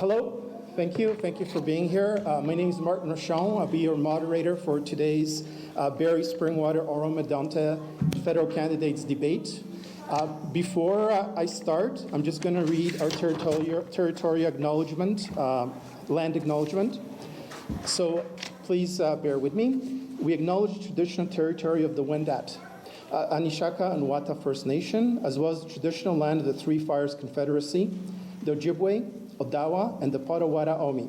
Hello, thank you for being here. My name is Martin Rochon. I'll be your moderator for today's Barrie Springwater Oro-Medonte federal candidates debate. Before I start, I'm just going to read our territorial acknowledgement, land acknowledgement. So please bear with me. We acknowledge the traditional territory of the Wendat, Anishaka and Wata First Nation, as well as the traditional land of the Three Fires Confederacy, the Ojibwe, Odawa, and the Potawatomi Omi,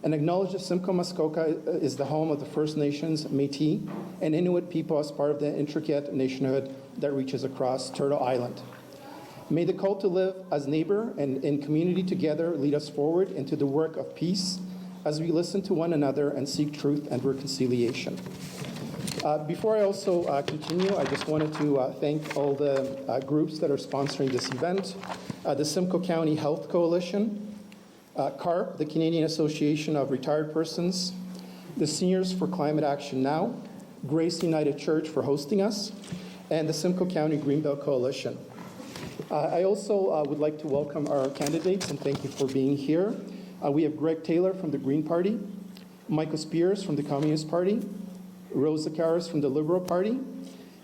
and acknowledge that Simcoe Muskoka is the home of the First Nations, Métis, and Inuit people as part of the intricate nationhood that reaches across Turtle Island. May the call to live as neighbor and in community together lead us forward into the work of peace as we listen to one another and seek truth and reconciliation. Before I also continue, I just wanted to thank all the groups that are sponsoring this event. The Simcoe County Health Coalition, CARP, the Canadian Association of Retired Persons, the Seniors for Climate Action Now, Grace United Church for hosting us, and the Simcoe County Greenbelt Coalition. I also would like to welcome our candidates and thank you for being here. We have Greg Taylor from the Green Party, Michael Spears from the Communist Party, Rose Zacharis from the Liberal Party,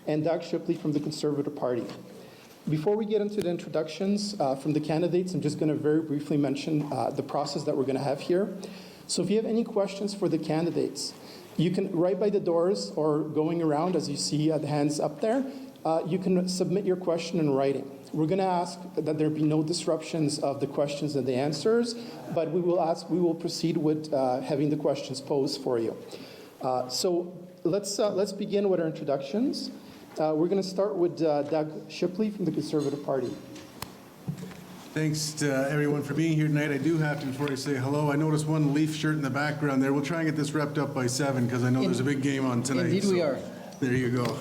and Doug Shipley from the Conservative Party. Before we get into the introductions from the candidates, I'm just going to very briefly mention the process that we're going to have here. So if you have any questions for the candidates, you can, right by the doors or going around as you see the hands up there, you can submit your question in writing. We're going to ask that there be no disruptions of the questions and the answers, but we will proceed with having the questions posed for you. So let's begin with our introductions. We're going to start with Doug Shipley from the Conservative Party. Thanks to everyone for being here tonight. I do have to, before I say hello, I noticed one Leaf shirt in the background there. We'll try and get this wrapped up by 7 because I know there's a big game on tonight. Indeed we are. There you go.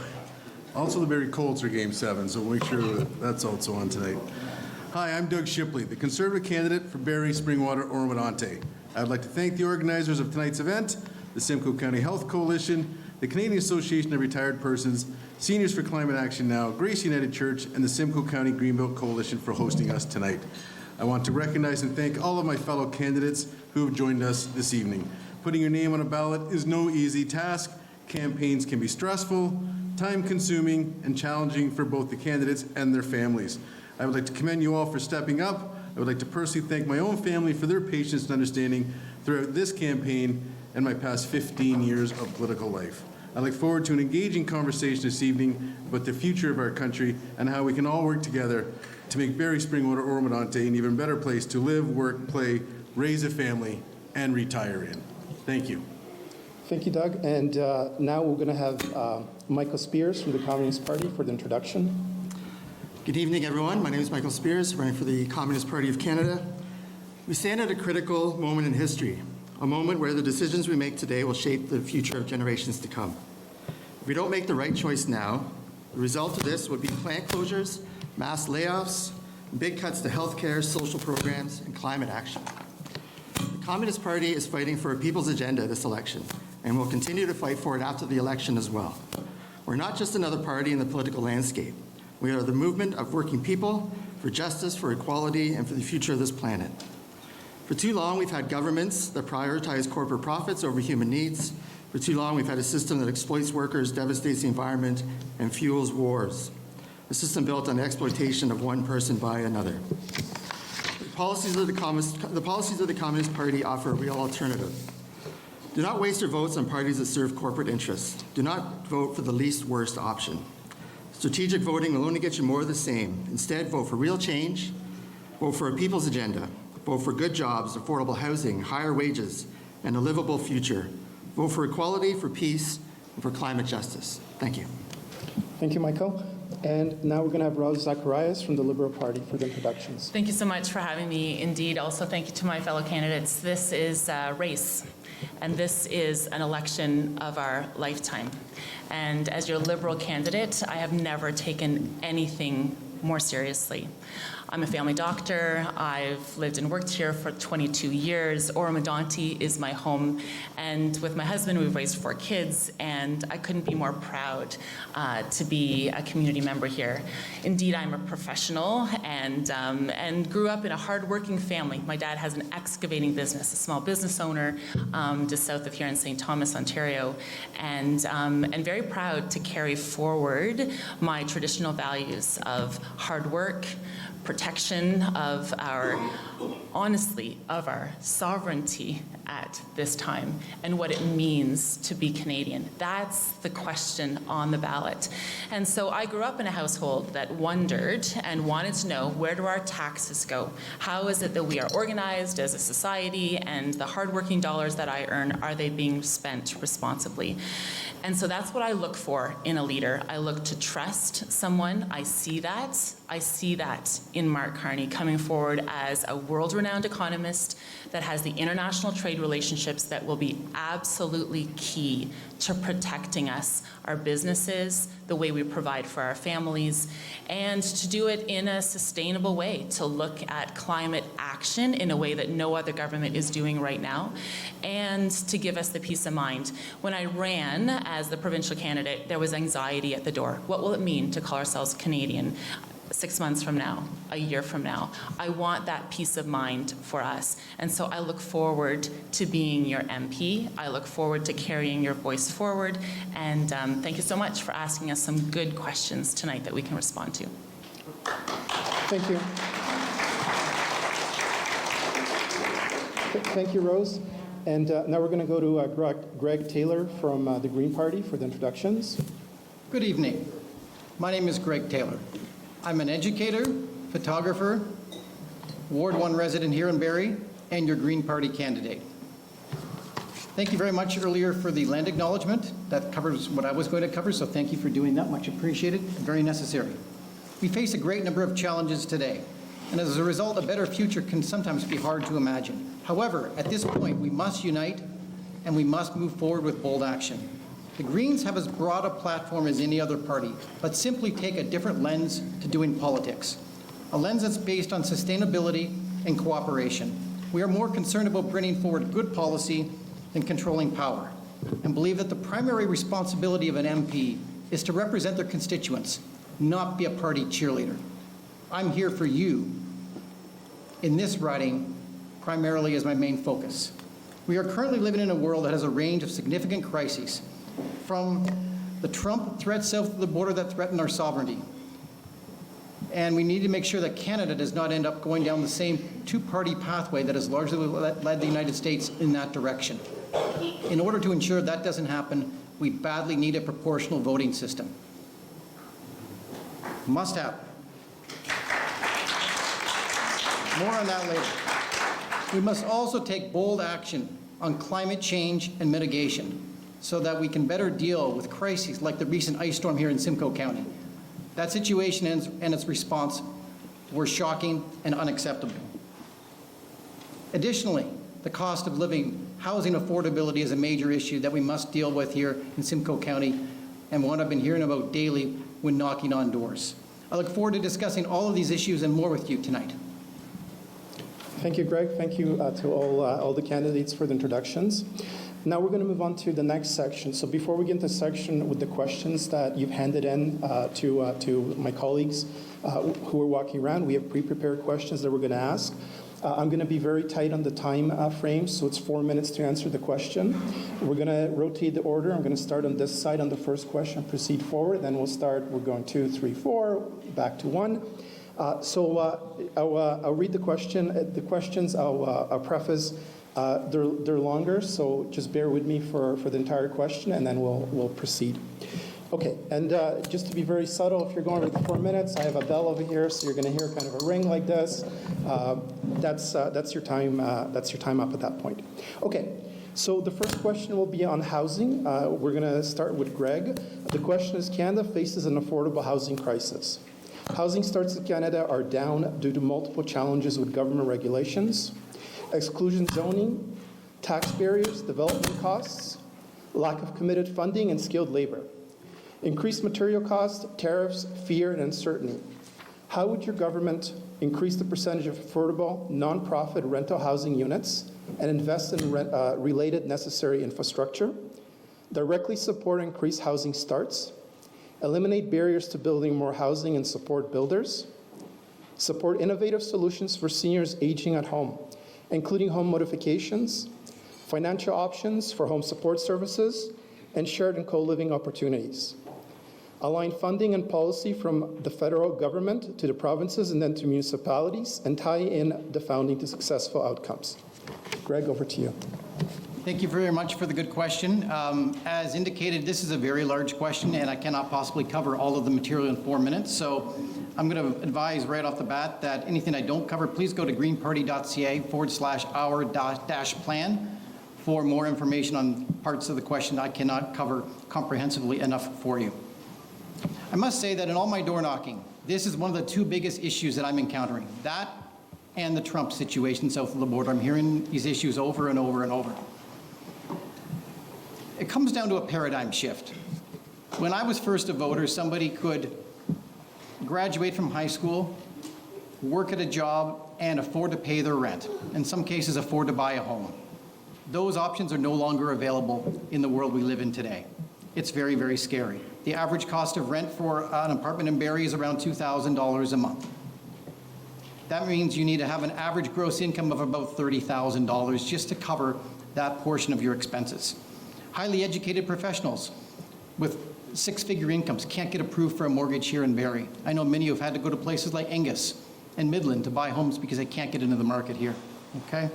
Also, the Barrie Colts are game 7, so we'll make sure that's also on tonight. Hi, I'm Doug Shipley, the Conservative candidate for Barrie Springwater Oro-Medonte. I'd like to thank the organizers of tonight's event, the Simcoe County Health Coalition, the Canadian Association of Retired Persons, Seniors for Climate Action Now, Grace United Church, and the Simcoe County Greenbelt Coalition for hosting us tonight. I want to recognize and thank all of my fellow candidates who have joined us this evening. Putting your name on a ballot is no easy task. Campaigns can be stressful, time-consuming, and challenging for both the candidates and their families. I would like to commend you all for stepping up. I would like to personally thank my own family for their patience and understanding throughout this campaign and my past 15 years of political life. I look forward to an engaging conversation this evening about the future of our country and how we can all work together to make Barrie Springwater Oro-Medonte an even better place to live, work, play, raise a family, and retire in. Thank you. Thank you, Doug. And now we're going to have Michael Spears from the Communist Party for the introduction. Good evening, everyone. My name is Michael Spears, running for the Communist Party of Canada. We stand at a critical moment in history, a moment where the decisions we make today will shape the future of generations to come. If we don't make the right choice now, the result of this would be plant closures, mass layoffs, big cuts to healthcare, social programs, and climate action. The Communist Party is fighting for a people's agenda this election, and will continue to fight for it after the election as well. We're not just another party in the political landscape. We are the movement of working people for justice, for equality, and for the future of this planet. For too long, we've had governments that prioritize corporate profits over human needs. For too long, we've had a system that exploits workers, devastates the environment, and fuels wars. A system built on the exploitation of one person by another. The policies of the Communist Party offer a real alternative. Do not waste your votes on parties that serve corporate interests. Do not vote for the least worst option. Strategic voting will only get you more of the same. Instead, vote for real change, vote for a people's agenda, vote for good jobs, affordable housing, higher wages, and a livable future. Vote for equality, for peace, and for climate justice. Thank you. Thank you, Michael. And now we're going to have Rose Zacharis from the Liberal Party for the introductions. Thank you so much for having me. Indeed, also thank you to my fellow candidates. This is a race, and this is an election of our lifetime. And as your Liberal candidate, I have never taken anything more seriously. I'm a family doctor. I've lived and worked here for 22 years. Oro-Medonte is my home, and with my husband, we've raised 4 kids, and I couldn't be more proud to be a community member here. Indeed, I'm a professional and grew up in a hardworking family. My dad has an excavating business, a small business owner just south of here in St. Thomas, Ontario, and very proud to carry forward my traditional values of hard work, protection of our, honestly, of our sovereignty at this time and what it means to be Canadian. That's the question on the ballot. And so I grew up in a household that wondered and wanted to know, where do our taxes go? How is it that we are organized as a society, and the hardworking dollars that I earn, are they being spent responsibly? And so that's what I look for in a leader. I look to trust someone. I see that. I see that in Mark Carney coming forward as a world-renowned economist that has the international trade relationships that will be absolutely key to protecting us, our businesses, the way we provide for our families, and to do it in a sustainable way, to look at climate action in a way that no other government is doing right now, and to give us the peace of mind. When I ran as the provincial candidate, there was anxiety at the door. What will it mean to call ourselves Canadian 6 months from now, a year from now? I want that peace of mind for us. And so I look forward to being your MP. I look forward to carrying your voice forward. And thank you so much for asking us some good questions tonight that we can respond to. Thank you. Thank you, Rose. And now we're going to go to Greg Taylor from the Green Party for the introductions. Good evening. My name is Greg Taylor. I'm an educator, photographer, Ward 1 resident here in Barrie, and your Green Party candidate. Thank you very much earlier for the land acknowledgement. That covers what I was going to cover, so thank you for doing that. Much appreciated, very necessary. We face a great number of challenges today, and as a result, a better future can sometimes be hard to imagine. However, at this point, we must unite, and we must move forward with bold action. The Greens have as broad a platform as any other party, but simply take a different lens to doing politics, a lens that's based on sustainability and cooperation. We are more concerned about bringing forward good policy than controlling power, and believe that the primary responsibility of an MP is to represent their constituents, not be a party cheerleader. I'm here for you in this riding primarily as my main focus. We are currently living in a world that has a range of significant crises, from the Trump threat south of the border that threaten our sovereignty. And we need to make sure that Canada does not end up going down the same two-party pathway that has largely led the United States in that direction. In order to ensure that doesn't happen, we badly need a proportional voting system. Must happen. More on that later. We must also take bold action on climate change and mitigation, so that we can better deal with crises like the recent ice storm here in Simcoe County. That situation and its response were shocking and unacceptable. Additionally, the cost of living, housing affordability is a major issue that we must deal with here in Simcoe County, and one I've been hearing about daily when knocking on doors. I look forward to discussing all of these issues and more with you tonight. Thank you, Greg. Thank you to all the candidates for the introductions. Now we're going to move on to the next section. So before we get into the section with the questions that you've handed in to my colleagues who are walking around, we have pre-prepared questions that we're going to ask. I'm going to be very tight on the time frame, so it's 4 minutes to answer the question. We're going to rotate the order. I'm going to start on this side on the first question, proceed forward, then we're going 2, 3, 4, back to 1. I'll read the question. The questions I'll preface. They're longer, so just bear with me for the entire question, and then we'll proceed. Okay, and just to be very subtle, if you're going with 4 minutes, I have a bell over here, so you're going to hear kind of a ring like this. That's your time. That's your time up at that point. Okay. So the first question will be on housing. We're going to start with Greg. The question is, Canada faces an affordable housing crisis. Housing starts in Canada are down due to multiple challenges with government regulations, exclusion zoning, tax barriers, development costs, lack of committed funding and skilled labor, increased material costs, tariffs, fear, and uncertainty. How would your government increase the percentage of affordable, nonprofit rental housing units and invest in related necessary infrastructure, directly support increased housing starts, eliminate barriers to building more housing and support builders, support innovative solutions for seniors aging at home, including home modifications, financial options for home support services, and shared and co-living opportunities. Align funding and policy from the federal government to the provinces and then to municipalities, and tie in the funding to successful outcomes. Greg, over to you. Thank you very much for the good question. As indicated, this is a very large question, and I cannot possibly cover all of the material in 4 minutes. So I'm going to advise right off the bat that anything I don't cover, please go to greenparty.ca/our-plan for more information on parts of the question I cannot cover comprehensively enough for you. I must say that in all my door knocking, this is one of the two biggest issues that I'm encountering. That and the Trump situation south of the border. I'm hearing these issues over and over and over. It comes down to a paradigm shift. When I was first a voter, somebody could graduate from high school, work at a job, and afford to pay their rent. In some cases, afford to buy a home. Those options are no longer available in the world we live in today. It's very, very scary. The average cost of rent for an apartment in Barrie is around $2,000 a month. That means you need to have an average gross income of about $30,000 just to cover that portion of your expenses. Highly educated professionals with six-figure incomes can't get approved for a mortgage here in Barrie. I know many have had to go to places like Angus and Midland to buy homes because they can't get into the market here, okay?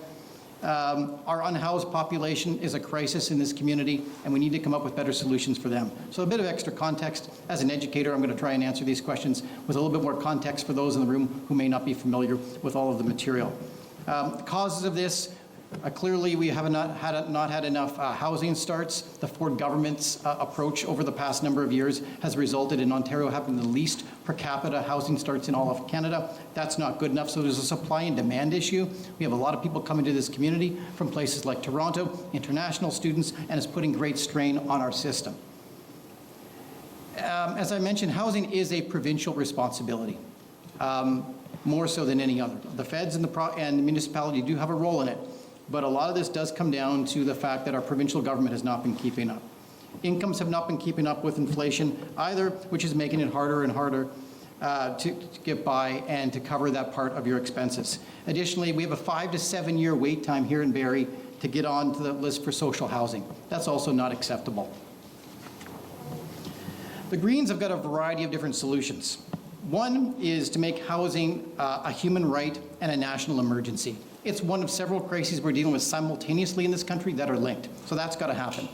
Our unhoused population is a crisis in this community, and we need to come up with better solutions for them. So a bit of extra context. As an educator, I'm going to try and answer these questions with a little bit more context for those in the room who may not be familiar with all of the material. Causes of this, clearly we have not had enough housing starts. The Ford government's approach over the past number of years has resulted in Ontario having the least per capita housing starts in all of Canada. That's not good enough, so there's a supply and demand issue. We have a lot of people coming to this community from places like Toronto, international students, and it's putting great strain on our system. As I mentioned, housing is a provincial responsibility, more so than any other. The feds and the municipality do have a role in it. But a lot of this does come down to the fact that our provincial government has not been keeping up. Incomes have not been keeping up with inflation either, which is making it harder and harder to get by and to cover that part of your expenses. Additionally, we have a 5 to 7 year wait time here in Barrie to get onto the list for social housing. That's also not acceptable. The Greens have got a variety of different solutions. One is to make housing a human right and a national emergency. It's one of several crises we're dealing with simultaneously in this country that are linked. So that's got to happen.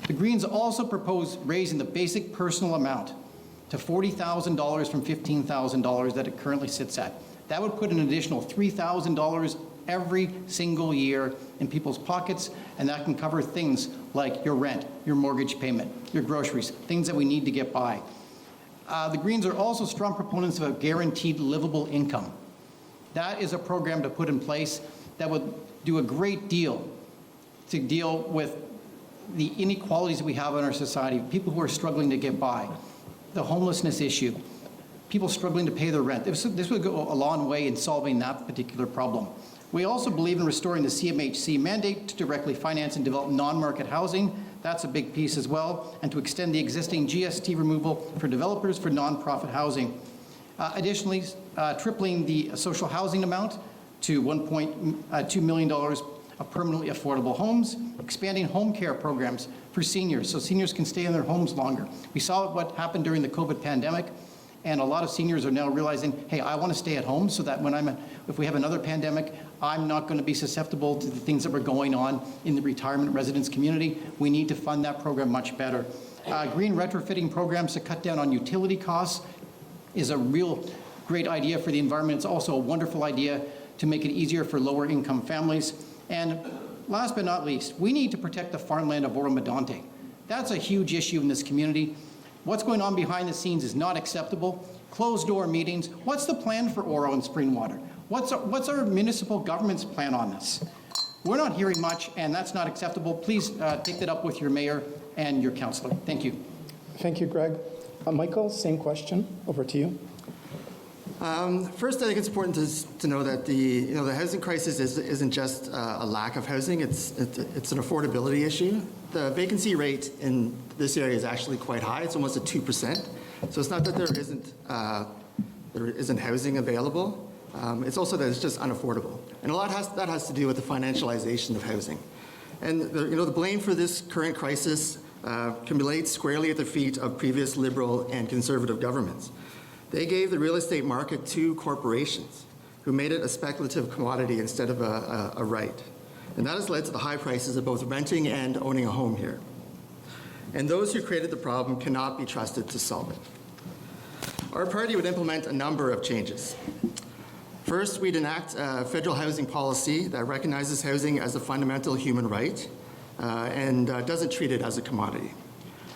The Greens also propose raising the basic personal amount to $40,000 from $15,000 that it currently sits at. That would put an additional $3,000 every single year in people's pockets, and that can cover things like your rent, your mortgage payment, your groceries, things that we need to get by. The Greens are also strong proponents of a guaranteed livable income. That is a program to put in place that would do a great deal to deal with the inequalities that we have in our society, people who are struggling to get by, the homelessness issue, people struggling to pay their rent. This would go a long way in solving that particular problem. We also believe in restoring the CMHC mandate to directly finance and develop non-market housing. That's a big piece as well, and to extend the existing GST removal for developers for non-profit housing. Additionally, tripling the social housing amount to $1.2 million of permanently affordable homes, expanding home care programs for seniors so seniors can stay in their homes longer. We saw what happened during the COVID pandemic, and a lot of seniors are now realizing, hey, I want to stay at home so that when if we have another pandemic, I'm not going to be susceptible to the things that were going on in the retirement residence community. We need to fund that program much better. Green retrofitting programs to cut down on utility costs is a real great idea for the environment. It's also a wonderful idea to make it easier for lower income families. And last but not least, we need to protect the farmland of Oro-Medonte. That's a huge issue in this community. What's going on behind the scenes is not acceptable. Closed door meetings. What's the plan for Oro and Springwater? What's our municipal government's plan on this? We're not hearing much, and that's not acceptable. Please take that up with your mayor and your councillor. Thank you. Thank you, Greg. Michael, same question. Over to you. First, I think it's important to know that the housing crisis isn't just a lack of housing, it's an affordability issue. The vacancy rate in this area is actually quite high. It's almost at 2%. So it's not that there isn't housing available. It's also that it's just unaffordable. And a lot that has to do with the financialization of housing. And the blame for this current crisis can be laid squarely at the feet of previous liberal and conservative governments. They gave the real estate market to corporations who made it a speculative commodity instead of a right. And that has led to the high prices of both renting and owning a home here. And those who created the problem cannot be trusted to solve it. Our party would implement a number of changes. First, we'd enact a federal housing policy that recognizes housing as a fundamental human right and doesn't treat it as a commodity.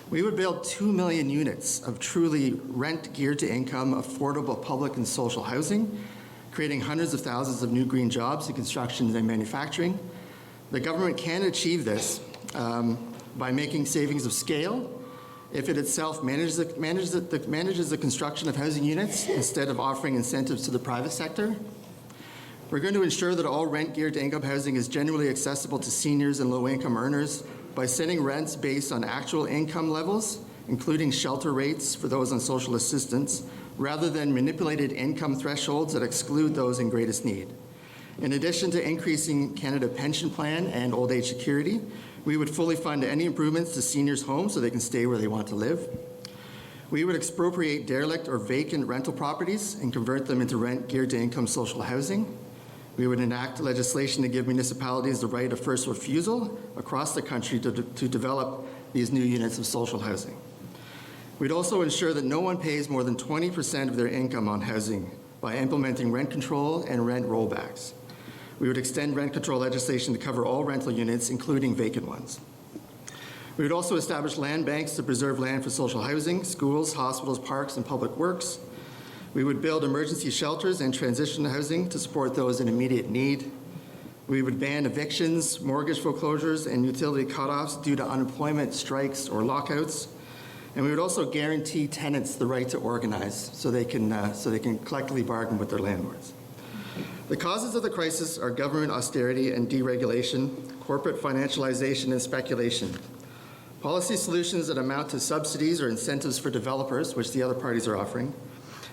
We would build 2 million units of truly rent-geared-to-income, affordable public and social housing, creating hundreds of thousands of new green jobs in construction and manufacturing. The government can achieve this by making savings of scale if it itself manages the construction of housing units instead of offering incentives to the private sector. We're going to ensure that all rent-geared-to-income housing is generally accessible to seniors and low-income earners by setting rents based on actual income levels, including shelter rates for those on social assistance, rather than manipulated income thresholds that exclude those in greatest need. In addition to increasing Canada Pension Plan and old age security, we would fully fund any improvements to seniors' homes so they can stay where they want to live. We would expropriate derelict or vacant rental properties and convert them into rent-geared-to-income social housing. We would enact legislation to give municipalities the right of first refusal across the country to develop these new units of social housing. We'd also ensure that no one pays more than 20% of their income on housing by implementing rent control and rent rollbacks. We would extend rent control legislation to cover all rental units, including vacant ones. We would also establish land banks to preserve land for social housing, schools, hospitals, parks, and public works. We would build emergency shelters and transition housing to support those in immediate need. We would ban evictions, mortgage foreclosures, and utility cutoffs due to unemployment, strikes, or lockouts. And we would also guarantee tenants the right to organize so they can collectively bargain with their landlords. The causes of the crisis are government austerity and deregulation, corporate financialization and speculation. Policy solutions that amount to subsidies or incentives for developers, which the other parties are offering,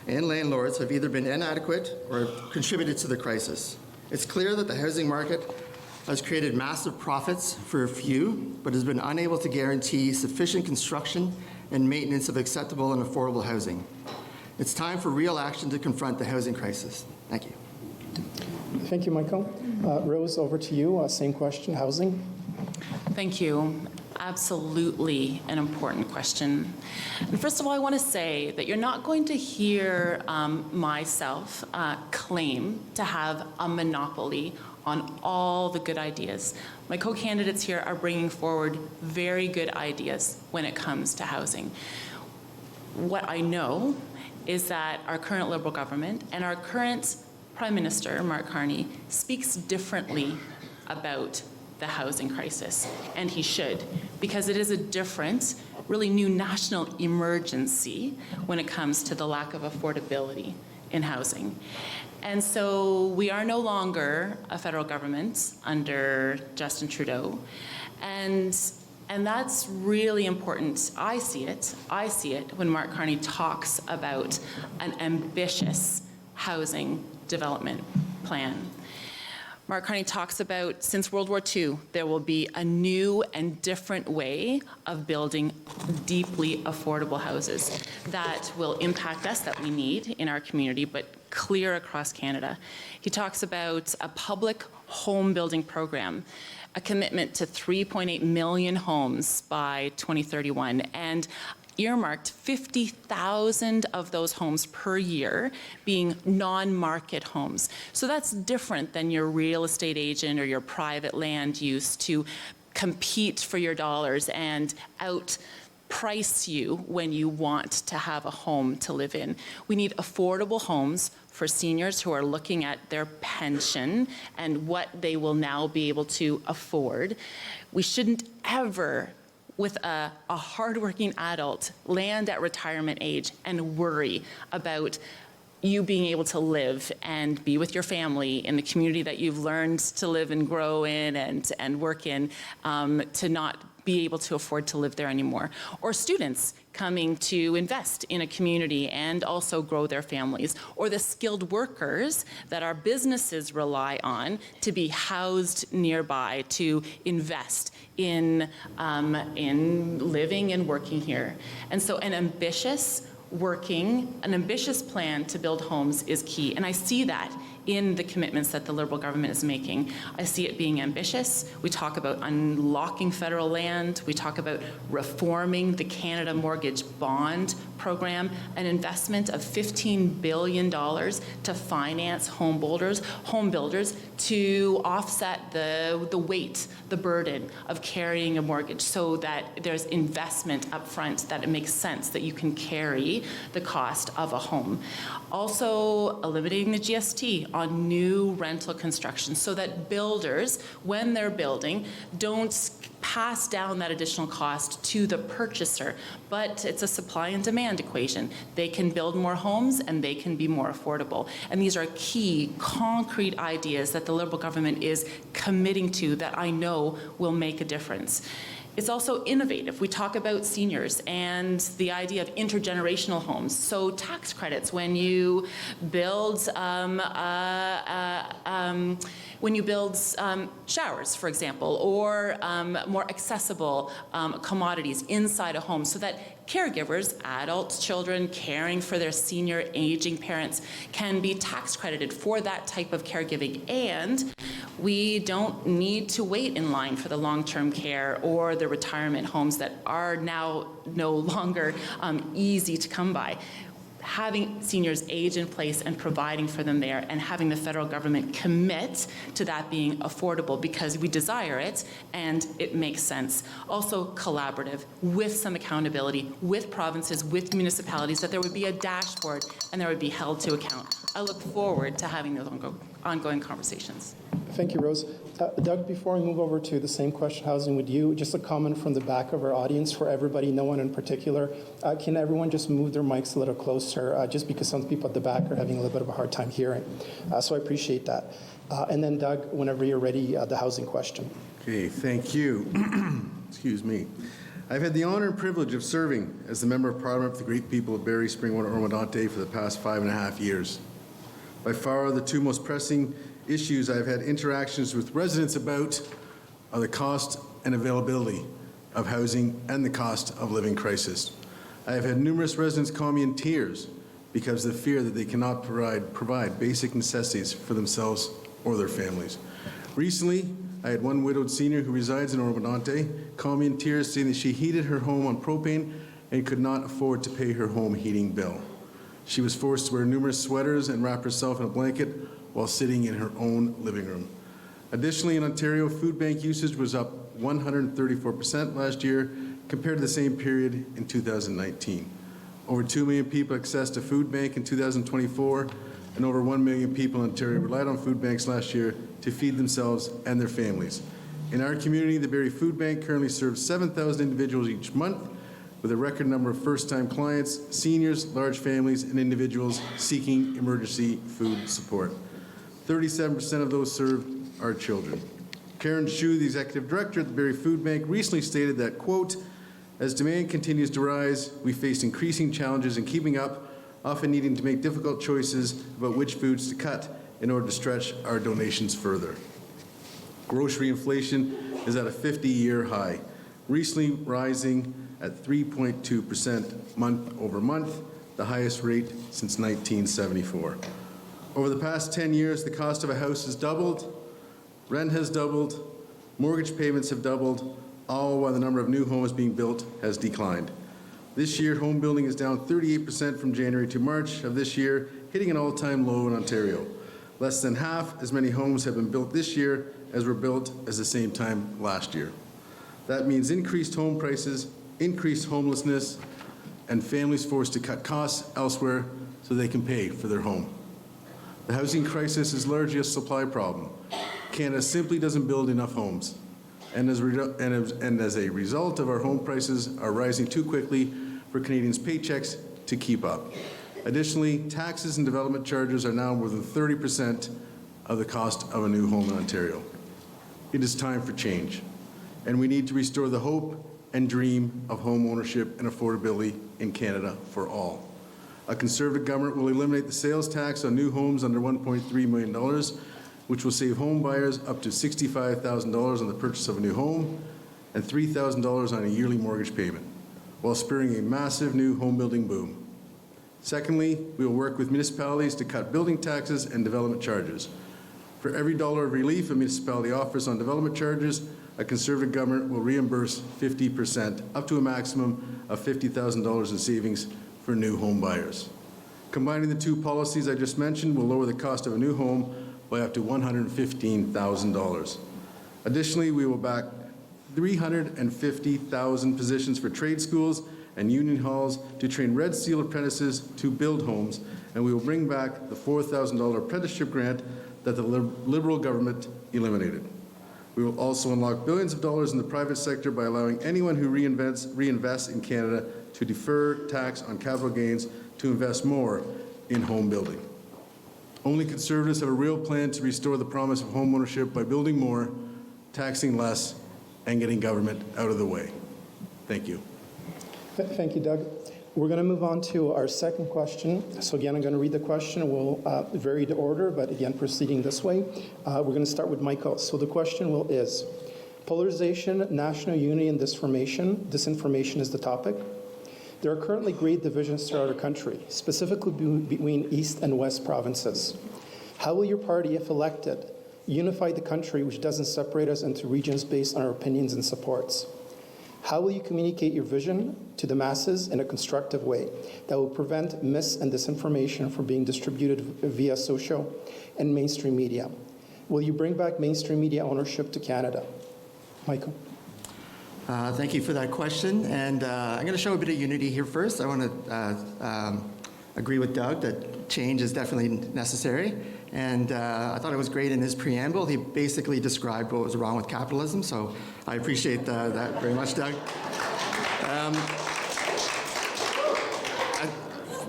and landlords have either been inadequate or contributed to the crisis. It's clear that the housing market has created massive profits for a few, but has been unable to guarantee sufficient construction and maintenance of acceptable and affordable housing. It's time for real action to confront the housing crisis. Thank you. Thank you, Michael. Rose, over to you. Same question, housing. Thank you. Absolutely an important question. And first of all, I want to say that you're not going to hear myself claim to have a monopoly on all the good ideas. My co-candidates here are bringing forward very good ideas when it comes to housing. What I know is that our current Liberal government and our current Prime Minister, Mark Carney, speaks differently about the housing crisis, and he should, because it is a different, really new national emergency when it comes to the lack of affordability in housing. And so we are no longer a federal government under Justin Trudeau, and that's really important. I see it when Mark Carney talks about an ambitious housing development plan. Mark Carney talks about, since World War II, there will be a new and different way of building deeply affordable houses that will impact us, that we need in our community, but clear across Canada. He talks about a public home building program, a commitment to 3.8 million homes by 2031, and earmarked 50,000 of those homes per year being non-market homes. So that's different than your real estate agent or your private land use to compete for your dollars and outprice you when you want to have a home to live in. We need affordable homes for seniors who are looking at their pension and what they will now be able to afford. We shouldn't ever, with a hardworking adult, land at retirement age and worry about you being able to live and be with your family in the community that you've learned to live and grow in and work in, to not be able to afford to live there anymore. Or students coming to invest in a community and also grow their families. Or the skilled workers that our businesses rely on to be housed nearby, to invest in living and working here. And so an ambitious plan to build homes is key. And I see that in the commitments that the Liberal government is making. I see it being ambitious. We talk about unlocking federal land. We talk about reforming the Canada Mortgage Bond Program, an investment of $15 billion to finance home builders to offset the weight, the burden of carrying a mortgage, so that there's investment up front, that it makes sense that you can carry the cost of a home. Also, eliminating the GST on new rental construction so that builders, when they're building, don't pass down that additional cost to the purchaser, but it's a supply and demand equation. They can build more homes and they can be more affordable. And these are key, concrete ideas that the Liberal government is committing to that I know will make a difference. It's also innovative. We talk about seniors and the idea of intergenerational homes. So tax credits when you build showers, for example, or more accessible commodities inside a home, so that caregivers, adults, children caring for their senior aging parents, can be tax credited for that type of caregiving. And we don't need to wait in line for the long-term care or the retirement homes that are now no longer easy to come by. Having seniors age in place and providing for them there, and having the federal government commit to that being affordable because we desire it and it makes sense. Also collaborative, with some accountability, with provinces, with municipalities, that there would be a dashboard and there would be held to account. I look forward to having those ongoing conversations. Thank you, Rose. Doug, before we move over to the same question housing with you, just a comment from the back of our audience for everybody, no one in particular. Can everyone just move their mics a little closer, just because some people at the back are having a little bit of a hard time hearing. So I appreciate that. And then Doug, whenever you're ready, the housing question. Okay, thank you. Excuse me. I've had the honor and privilege of serving as the Member of Parliament for the great people of Barrie, Springwater, Oro-Medonte for the past 5.5 years. By far, the two most pressing issues I've had interactions with residents about are the cost and availability of housing and the cost of living crisis. I have had numerous residents call me in tears because of the fear that they cannot provide basic necessities for themselves or their families. Recently, I had one widowed senior who resides in Oro-Medonte call me in tears saying that she heated her home on propane and could not afford to pay her home heating bill. She was forced to wear numerous sweaters and wrap herself in a blanket while sitting in her own living room. Additionally, in Ontario, food bank usage was up 134% last year compared to the same period in 2019. Over 2 million people accessed a food bank in 2024, and over 1 million people in Ontario relied on food banks last year to feed themselves and their families. In our community, the Barrie Food Bank currently serves 7,000 individuals each month, with a record number of first-time clients, seniors, large families, and individuals seeking emergency food support. 37% of those served are children. Karen Shu, the executive director at the Barrie Food Bank, recently stated that, quote, as demand continues to rise, we face increasing challenges in keeping up, often needing to make difficult choices about which foods to cut in order to stretch our donations further. Grocery inflation is at a 50-year high, recently rising at 3.2% month over month, the highest rate since 1974. Over the past 10 years, the cost of a house has doubled, rent has doubled, mortgage payments have doubled, all while the number of new homes being built has declined. This year, home building is down 38% from January to March of this year, hitting an all-time low in Ontario. Less than half as many homes have been built this year as were built at the same time last year. That means increased home prices, increased homelessness, and families forced to cut costs elsewhere so they can pay for their home. The housing crisis is largely a supply problem. Canada simply doesn't build enough homes. And as a result of our home prices are rising too quickly for Canadians' paychecks to keep up. Additionally, taxes and development charges are now more than 30% of the cost of a new home in Ontario. It is time for change, and we need to restore the hope and dream of home ownership and affordability in Canada for all. A Conservative government will eliminate the sales tax on new homes under $1.3 million, which will save home buyers up to $65,000 on the purchase of a new home and $3,000 on a yearly mortgage payment, while spurring a massive new home building boom. Secondly, we will work with municipalities to cut building taxes and development charges. For every dollar of relief a municipality offers on development charges, a Conservative government will reimburse 50%, up to a maximum of $50,000 in savings for new home buyers. Combining the two policies I just mentioned will lower the cost of a new home by up to $115,000. Additionally, we will back 350,000 positions for trade schools and union halls to train Red Seal apprentices to build homes, and we will bring back the $4,000 apprenticeship grant that the Liberal government eliminated. We will also unlock billions of dollars in the private sector by allowing anyone who reinvests in Canada to defer tax on capital gains to invest more in home building. Only Conservatives have a real plan to restore the promise of home ownership by building more, taxing less, and getting government out of the way. Thank you. Thank you, Doug. We're going to move on to our second question. So again, I'm going to read the question. We'll vary the order, but again, proceeding this way. We're going to start with Michael. So the question is, polarization, national unity, and disinformation. Disinformation is the topic. There are currently great divisions throughout our country, specifically between East and West provinces. How will your party, if elected, unify the country which doesn't separate us into regions based on our opinions and supports? How will you communicate your vision to the masses in a constructive way that will prevent mis- and disinformation from being distributed via social and mainstream media? Will you bring back mainstream media ownership to Canada? Michael. Thank you for that question. And I'm going to show a bit of unity here first. I want to agree with Doug that change is definitely necessary. And I thought it was great in his preamble. He basically described what was wrong with capitalism. So I appreciate that very much, Doug.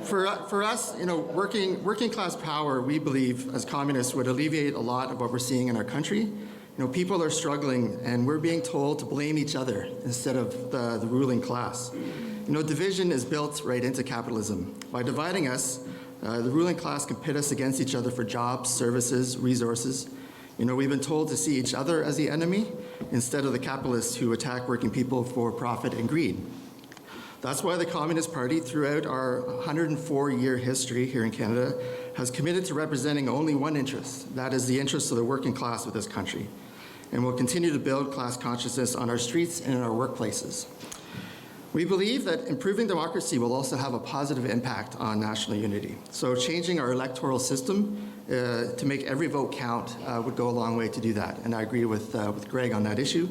For us, working class power, we believe, as communists, would alleviate a lot of what we're seeing in our country. People are struggling, and we're being told to blame each other instead of the ruling class. Division is built right into capitalism. By dividing us, the ruling class can pit us against each other for jobs, services, resources. We've been told to see each other as the enemy instead of the capitalists who attack working people for profit and greed. That's why the Communist Party, throughout our 104-year history here in Canada, has committed to representing only one interest, that is the interest of the working class of this country. And we'll continue to build class consciousness on our streets and in our workplaces. We believe that improving democracy will also have a positive impact on national unity. So changing our electoral system to make every vote count would go a long way to do that. And I agree with Greg on that issue.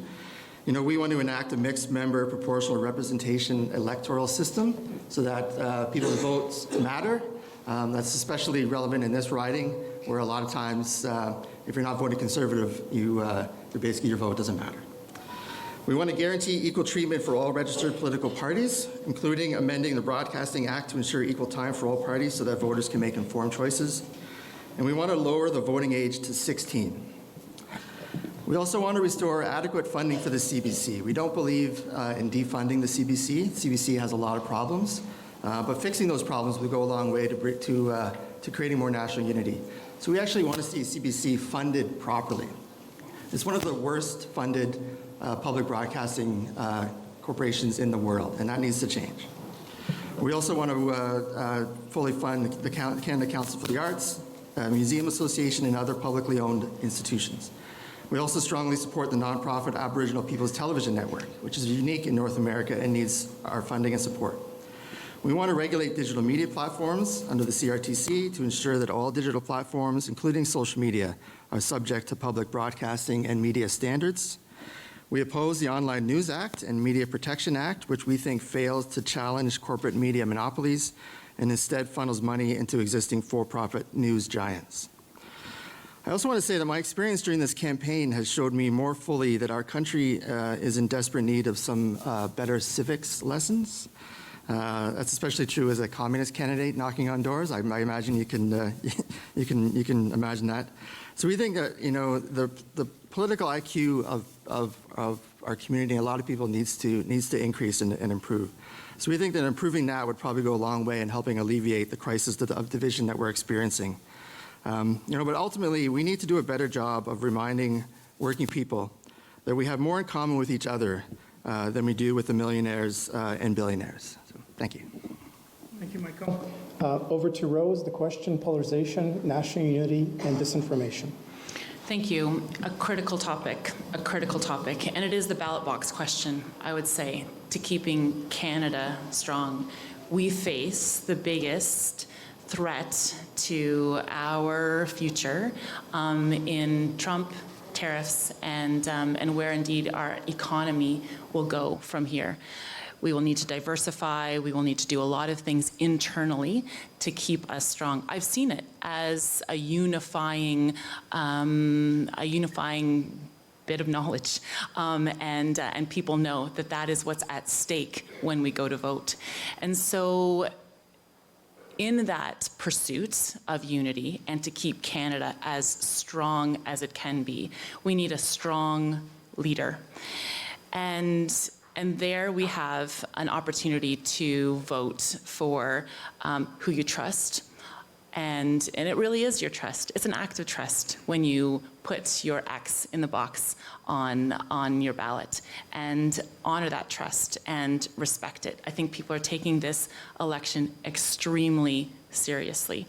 We want to enact a mixed member proportional representation electoral system so that people's votes matter. That's especially relevant in this riding, where a lot of times, if you're not voting Conservative, basically your vote doesn't matter. We want to guarantee equal treatment for all registered political parties, including amending the Broadcasting Act to ensure equal time for all parties so that voters can make informed choices. And we want to lower the voting age to 16. We also want to restore adequate funding for the CBC. We don't believe in defunding the CBC. CBC has a lot of problems, but fixing those problems would go a long way to creating more national unity. So we actually want to see CBC funded properly. It's one of the worst funded public broadcasting corporations in the world, and that needs to change. We also want to fully fund the Canada Council for the Arts, Museum Association, and other publicly owned institutions. We also strongly support the nonprofit Aboriginal People's Television Network, which is unique in North America and needs our funding and support. We want to regulate digital media platforms under the CRTC to ensure that all digital platforms, including social media, are subject to public broadcasting and media standards. We oppose the Online News Act and Media Protection Act, which we think fails to challenge corporate media monopolies and instead funnels money into existing for-profit news giants. I also want to say that my experience during this campaign has showed me more fully that our country is in desperate need of some better civics lessons. That's especially true as a communist candidate knocking on doors. I imagine you can you can imagine that. So we think that the political IQ of our community, a lot of people needs to increase and improve. So we think that improving that would probably go a long way in helping alleviate the crisis of division that we're experiencing. But ultimately, we need to do a better job of reminding working people that we have more in common with each other than we do with the millionaires and billionaires. So, thank you. Thank you, Michael. Over to Rose, the question, polarization, national unity, and disinformation. Thank you. A critical topic, and it is the ballot box question, I would say, to keeping Canada strong. We face the biggest threat to our future in Trump, tariffs, and where indeed our economy will go from here. We will need to diversify. We will need to do a lot of things internally to keep us strong. I've seen it as a unifying bit of knowledge, and people know that that is what's at stake when we go to vote. And so in that pursuit of unity and to keep Canada as strong as it can be, we need a strong leader. And there we have an opportunity to vote for who you trust. And it really is your trust. It's an act of trust when you put your X in the box on your ballot and honor that trust and respect it. I think people are taking this election extremely seriously.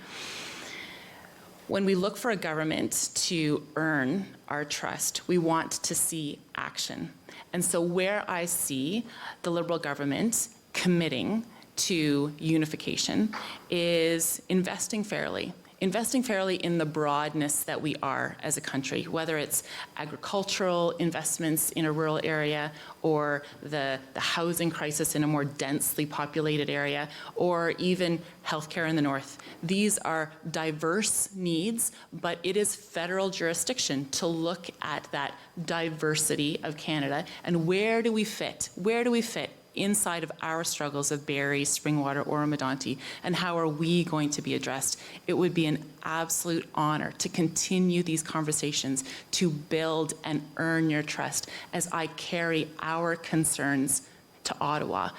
When we look for a government to earn our trust, we want to see action. And so where I see the Liberal government committing to unification is investing fairly in the broadness that we are as a country, whether it's agricultural investments in a rural area or the housing crisis in a more densely populated area, or even healthcare in the north. These are diverse needs, but it is federal jurisdiction to look at that diversity of Canada and where do we fit? Where do we fit inside of our struggles of Barrie, Springwater, Oro-Medonte, and how are we going to be addressed? It would be an absolute honor to continue these conversations, to build and earn your trust as I carry our concerns to Ottawa.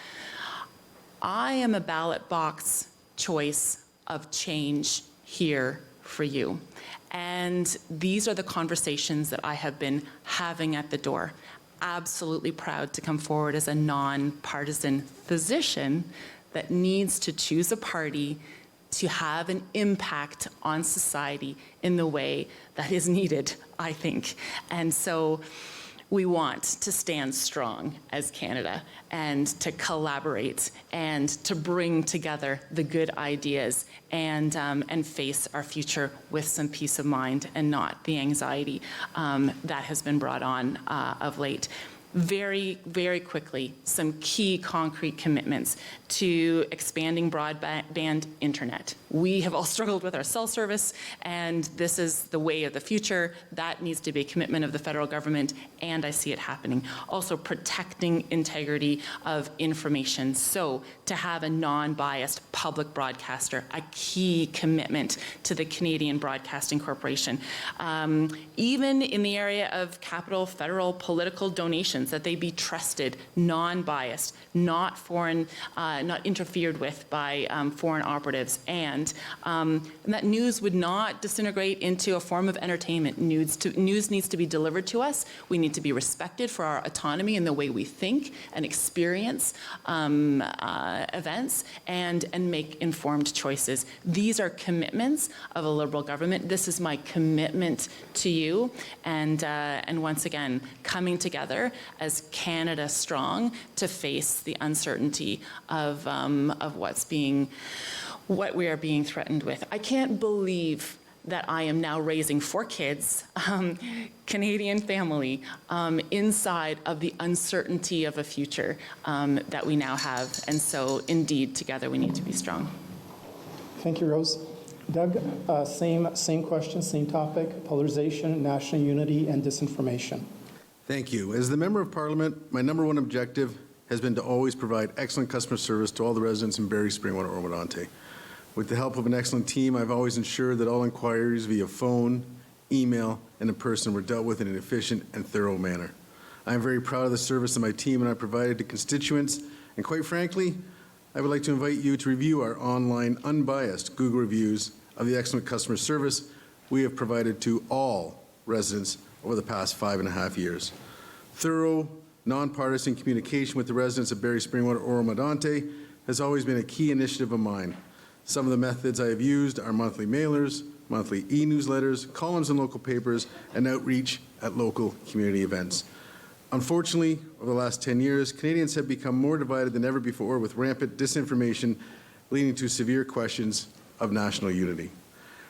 I am a ballot box choice of change here for you. And these are the conversations that I have been having at the door. Absolutely proud to come forward as a nonpartisan physician that needs to choose a party to have an impact on society in the way that is needed, I think. And so we want to stand strong as Canada and to collaborate and to bring together the good ideas and face our future with some peace of mind and not the anxiety that has been brought on of late. Very, very quickly, some key concrete commitments to expanding broadband internet. We have all struggled with our cell service, and this is the way of the future. That needs to be a commitment of the federal government, and I see it happening. Also, protecting integrity of information. So, to have a non-biased public broadcaster, a key commitment to the Canadian Broadcasting Corporation. Even in the area of capital federal political donations, that they be trusted, non-biased, not foreign, not interfered with by foreign operatives, and that news would not disintegrate into a form of entertainment. News needs to be delivered to us. We need to be respected for our autonomy in the way we think and experience events and make informed choices. These are commitments of a Liberal government. This is my commitment to you, and once again, coming together as Canada strong to face the uncertainty of what we are being threatened with. I can't believe that I am now raising 4 kids, Canadian family, inside of the uncertainty of a future that we now have. And so, indeed, together we need to be strong. Thank you, Rose. Doug, same question, same topic, polarization, national unity, and disinformation. Thank you. As the Member of Parliament, my number one objective has been to always provide excellent customer service to all the residents in Barrie, Springwater, Oro-Medonte. With the help of an excellent team, I've always ensured that all inquiries via phone, email, and in person were dealt with in an efficient and thorough manner. I am very proud of the service that my team and I provided to constituents, and quite frankly, I would like to invite you to review our online, unbiased Google reviews of the excellent customer service we have provided to all residents over the past 5.5 years. Thorough, nonpartisan communication with the residents of Barrie, Springwater, Oro-Medonte has always been a key initiative of mine. Some of the methods I have used are monthly mailers, monthly e-newsletters, columns in local papers, and outreach at local community events. Unfortunately, over the last 10 years, Canadians have become more divided than ever before, with rampant disinformation leading to severe questions of national unity.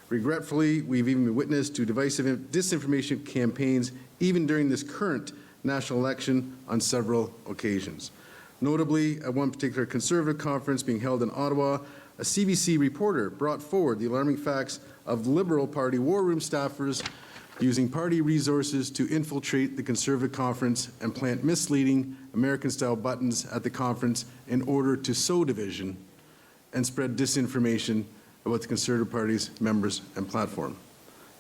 Regretfully, we've even been witness to divisive disinformation campaigns even during this current national election on several occasions. Notably, at one particular Conservative conference being held in Ottawa, a CBC reporter brought forward the alarming facts of Liberal Party war room staffers using party resources to infiltrate the Conservative conference and plant misleading American-style buttons at the conference in order to sow division and spread disinformation about the Conservative Party's members and platform.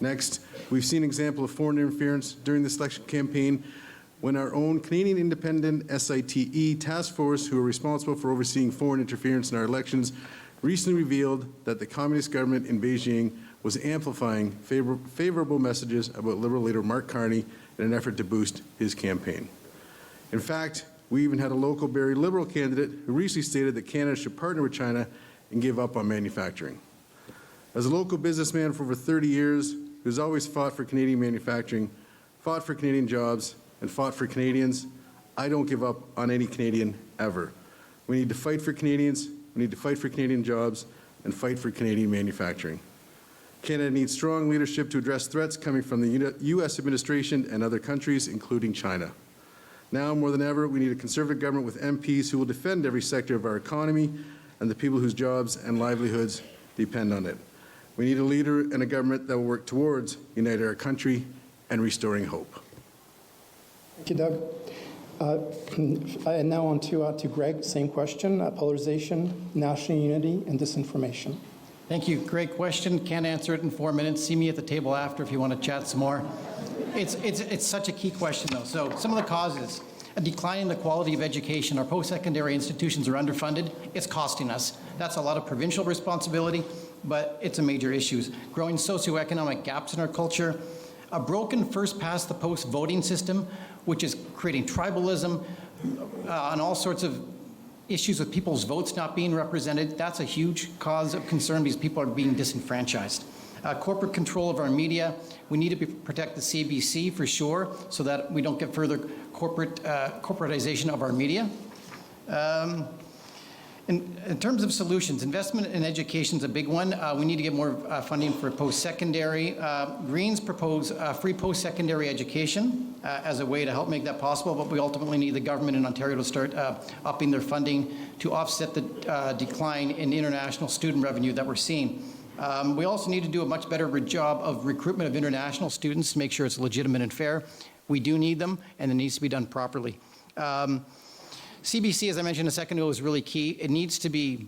Next, we've seen an example of foreign interference during this election campaign when our own Canadian Independent SITE task force, who are responsible for overseeing foreign interference in our elections, recently revealed that the communist government in Beijing was amplifying favorable messages about Liberal leader Mark Carney in an effort to boost his campaign. In fact, we even had a local Barrie Liberal candidate who recently stated that Canada should partner with China and give up on manufacturing. As a local businessman for over 30 years, who's always fought for Canadian manufacturing, fought for Canadian jobs, and fought for Canadians, I don't give up on any Canadian ever. We need to fight for Canadians, we need to fight for Canadian jobs, and fight for Canadian manufacturing. Canada needs strong leadership to address threats coming from the U.S. administration and other countries, including China. Now more than ever, we need a Conservative government with MPs who will defend every sector of our economy and the people whose jobs and livelihoods depend on it. We need a leader and a government that will work towards uniting our country and restoring hope. Thank you, Doug. And now on to Greg. Same question, polarization, national unity, and disinformation. Thank you. Great question. Can't answer it in 4 minutes. See me at the table after if you want to chat some more. It's such a key question, though. So some of the causes: a decline in the quality of education. Our post-secondary institutions are underfunded. It's costing us. That's a lot of provincial responsibility, but it's a major issue. Growing socioeconomic gaps in our culture. A broken first-past-the-post voting system, which is creating tribalism and all sorts of issues with people's votes not being represented. That's a huge cause of concern because people are being disenfranchised. Corporate control of our media. We need to protect the CBC for sure so that we don't get further corporatization of our media. In terms of solutions, investment in education is a big one. We need to get more funding for post-secondary. Greens propose free post-secondary education as a way to help make that possible, but we ultimately need the government in Ontario to start upping their funding to offset the decline in international student revenue that we're seeing. We also need to do a much better job of recruitment of international students to make sure it's legitimate and fair. We do need them, and it needs to be done properly. CBC, as I mentioned a second ago, is really key. It needs to be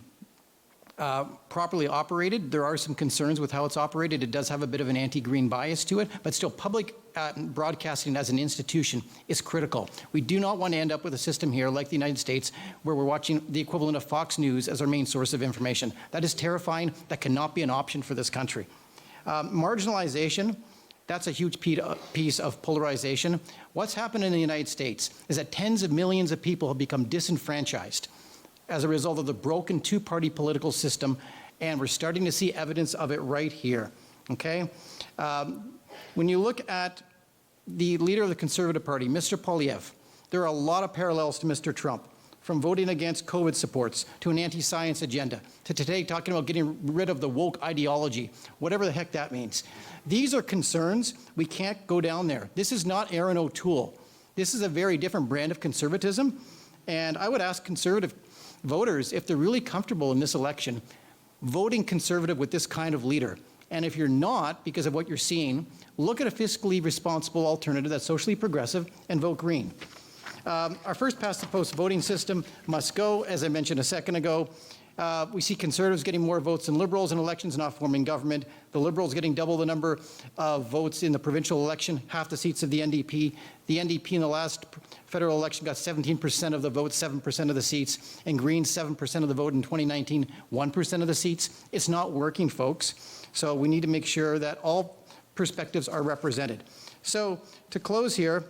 properly operated. There are some concerns with how it's operated. It does have a bit of an anti-green bias to it, but still public broadcasting as an institution is critical. We do not want to end up with a system here like the United States where we're watching the equivalent of Fox News as our main source of information. That is terrifying. That cannot be an option for this country. Marginalization. That's a huge piece of polarization. What's happened in the United States is that tens of millions of people have become disenfranchised as a result of the broken two-party political system, and we're starting to see evidence of it right here, okay? When you look at the leader of the Conservative Party, Mr. Poilievre, there are a lot of parallels to Mr. Trump, from voting against COVID supports to an anti-science agenda, to today talking about getting rid of the woke ideology, whatever the heck that means. These are concerns. We can't go down there. This is not Aaron O'Toole. This is a very different brand of conservatism, and I would ask Conservative voters, if they're really comfortable in this election, voting Conservative with this kind of leader. And if you're not, because of what you're seeing, look at a fiscally responsible alternative that's socially progressive and vote Green. Our first past the post voting system must go, as I mentioned a second ago. We see Conservatives getting more votes than Liberals in elections, not forming government. The Liberals getting double the number of votes in the provincial election, half the seats of the NDP. The NDP in the last federal election got 17% of the vote, 7% of the seats, and Greens 7% of the vote in 2019, 1% of the seats. It's not working, folks. So we need to make sure that all perspectives are represented. So to close here,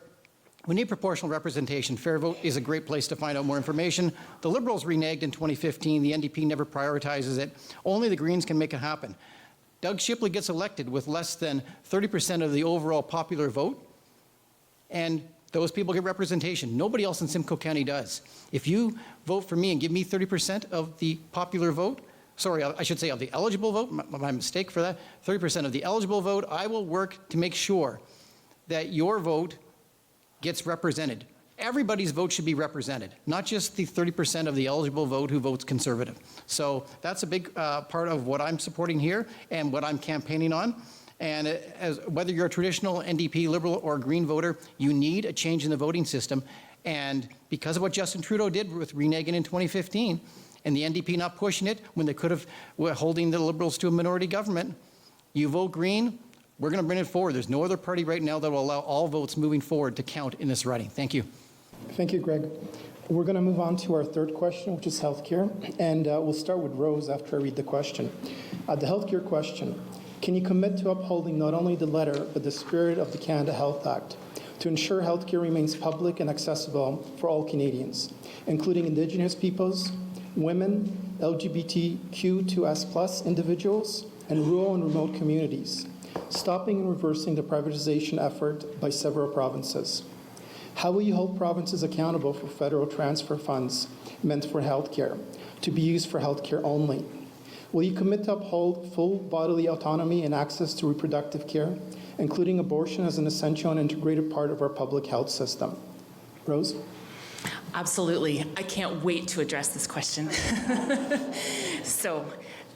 we need proportional representation. Fair vote is a great place to find out more information. The Liberals reneged in 2015. The NDP never prioritizes it. Only the Greens can make it happen. Doug Shipley gets elected with less than 30% of the overall popular vote, and those people get representation. Nobody else in Simcoe County does. If you vote for me and give me 30% of the popular vote, sorry, I should say of the eligible vote, my mistake for that, 30% of the eligible vote, I will work to make sure that your vote gets represented. Everybody's vote should be represented, not just the 30% of the eligible vote who votes Conservative. So that's a big part of what I'm supporting here and what I'm campaigning on. And whether you're a traditional NDP, Liberal, or Green voter, you need a change in the voting system. And because of what Justin Trudeau did with reneging in 2015, and the NDP not pushing it when they could have, were holding the Liberals to a minority government, you vote Green, we're going to bring it forward. There's no other party right now that will allow all votes moving forward to count in this riding. Thank you. Thank you, Greg. We're going to move on to our third question, which is healthcare. And we'll start with Rose after I read the question. The healthcare question: can you commit to upholding not only the letter, but the spirit of the Canada Health Act to ensure healthcare remains public and accessible for all Canadians, including Indigenous peoples, women, LGBTQ2S+ individuals, and rural and remote communities, stopping and reversing the privatization effort by several provinces? How will you hold provinces accountable for federal transfer funds meant for healthcare to be used for healthcare only? Will you commit to uphold full bodily autonomy and access to reproductive care, including abortion as an essential and integrated part of our public health system? Rose? Absolutely. I can't wait to address this question. So,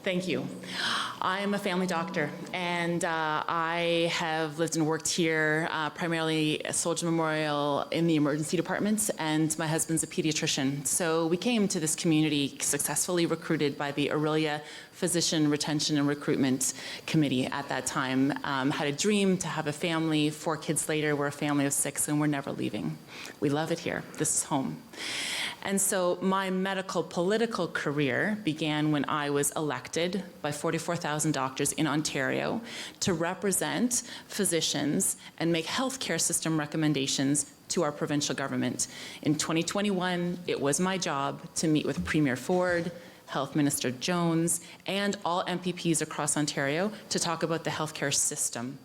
thank you. I am a family doctor, and I have lived and worked here primarily at Soldier Memorial in the emergency departments, and my husband's a pediatrician. So we came to this community successfully recruited by the Aurelia Physician Retention and Recruitment Committee at that time. Had a dream to have a family. 4 kids later, we're a family of 6, and we're never leaving. We love it here. This is home. And so my medical political career began when I was elected by 44,000 doctors in Ontario to represent physicians and make healthcare system recommendations to our provincial government. In 2021, it was my job to meet with Premier Ford, Health Minister Jones, and all MPPs across Ontario to talk about the healthcare system.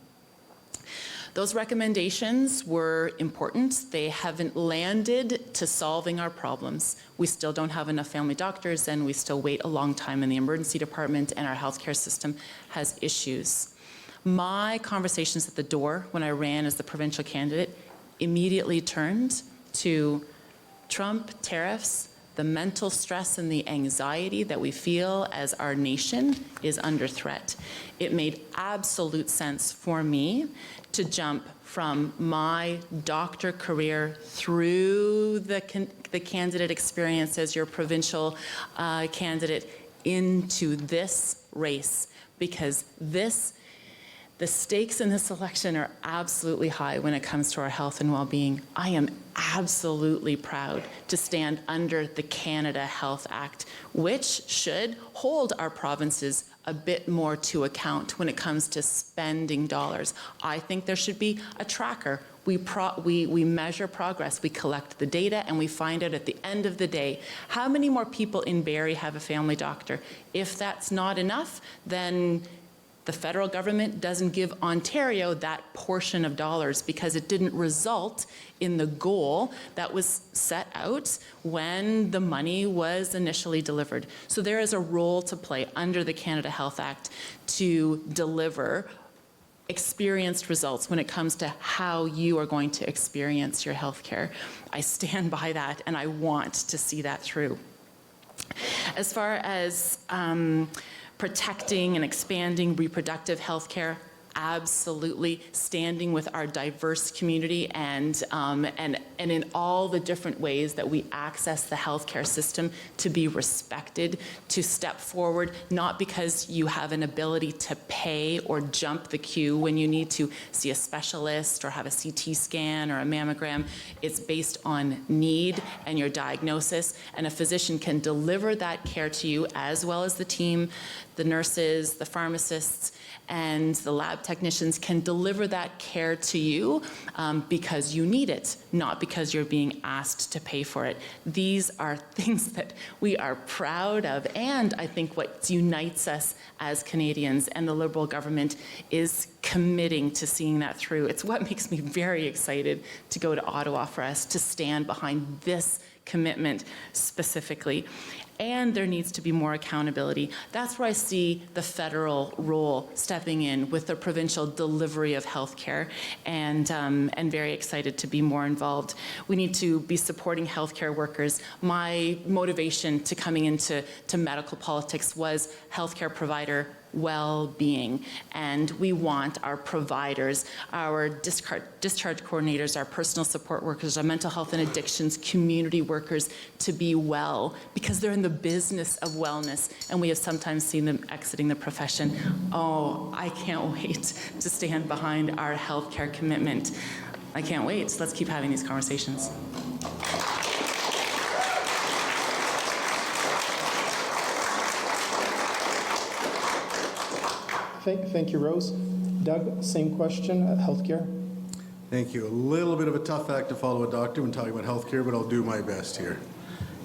Those recommendations were important. They haven't landed to solving our problems. We still don't have enough family doctors, and we still wait a long time in the emergency department, and our healthcare system has issues. My conversations at the door when I ran as the provincial candidate immediately turned to Trump, tariffs, the mental stress and the anxiety that we feel as our nation is under threat. It made absolute sense for me to jump from my doctor career through the candidate experience as your provincial candidate into this race, because the stakes in this election are absolutely high when it comes to our health and well-being. I am absolutely proud to stand under the Canada Health Act, which should hold our provinces a bit more to account when it comes to spending dollars. I think there should be a tracker. We measure progress, we collect the data, and we find out at the end of the day how many more people in Barrie have a family doctor. If that's not enough, then the federal government doesn't give Ontario that portion of dollars because it didn't result in the goal that was set out when the money was initially delivered. So there is a role to play under the Canada Health Act to deliver experienced results when it comes to how you are going to experience your health care. I stand by that, and I want to see that through. As far as protecting and expanding reproductive health care, absolutely standing with our diverse community and in all the different ways that we access the healthcare system to be respected, to step forward, not because you have an ability to pay or jump the queue when you need to see a specialist or have a CT scan or a mammogram. It's based on need and your diagnosis, and a physician can deliver that care to you, as well as the team, the nurses, the pharmacists, and the lab technicians can deliver that care to you because you need it, not because you're being asked to pay for it. These are things that we are proud of, and I think what unites us as Canadians, and the Liberal government is committing to seeing that through. It's what makes me very excited to go to Ottawa, for us to stand behind this commitment specifically. And there needs to be more accountability. That's where I see the federal role stepping in with the provincial delivery of healthcare, and very excited to be more involved. We need to be supporting healthcare workers. My motivation to coming into medical politics was healthcare provider well-being, and we want our providers, our discharge coordinators, our personal support workers, our mental health and addictions community workers to be well, because they're in the business of wellness, and we have sometimes seen them exiting the profession. Oh, I can't wait to stand behind our healthcare commitment. I can't wait. So let's keep having these conversations. Thank you, Rose. Doug, same question, healthcare. Thank you. A little bit of a tough act to follow a doctor when talking about healthcare, but I'll do my best here.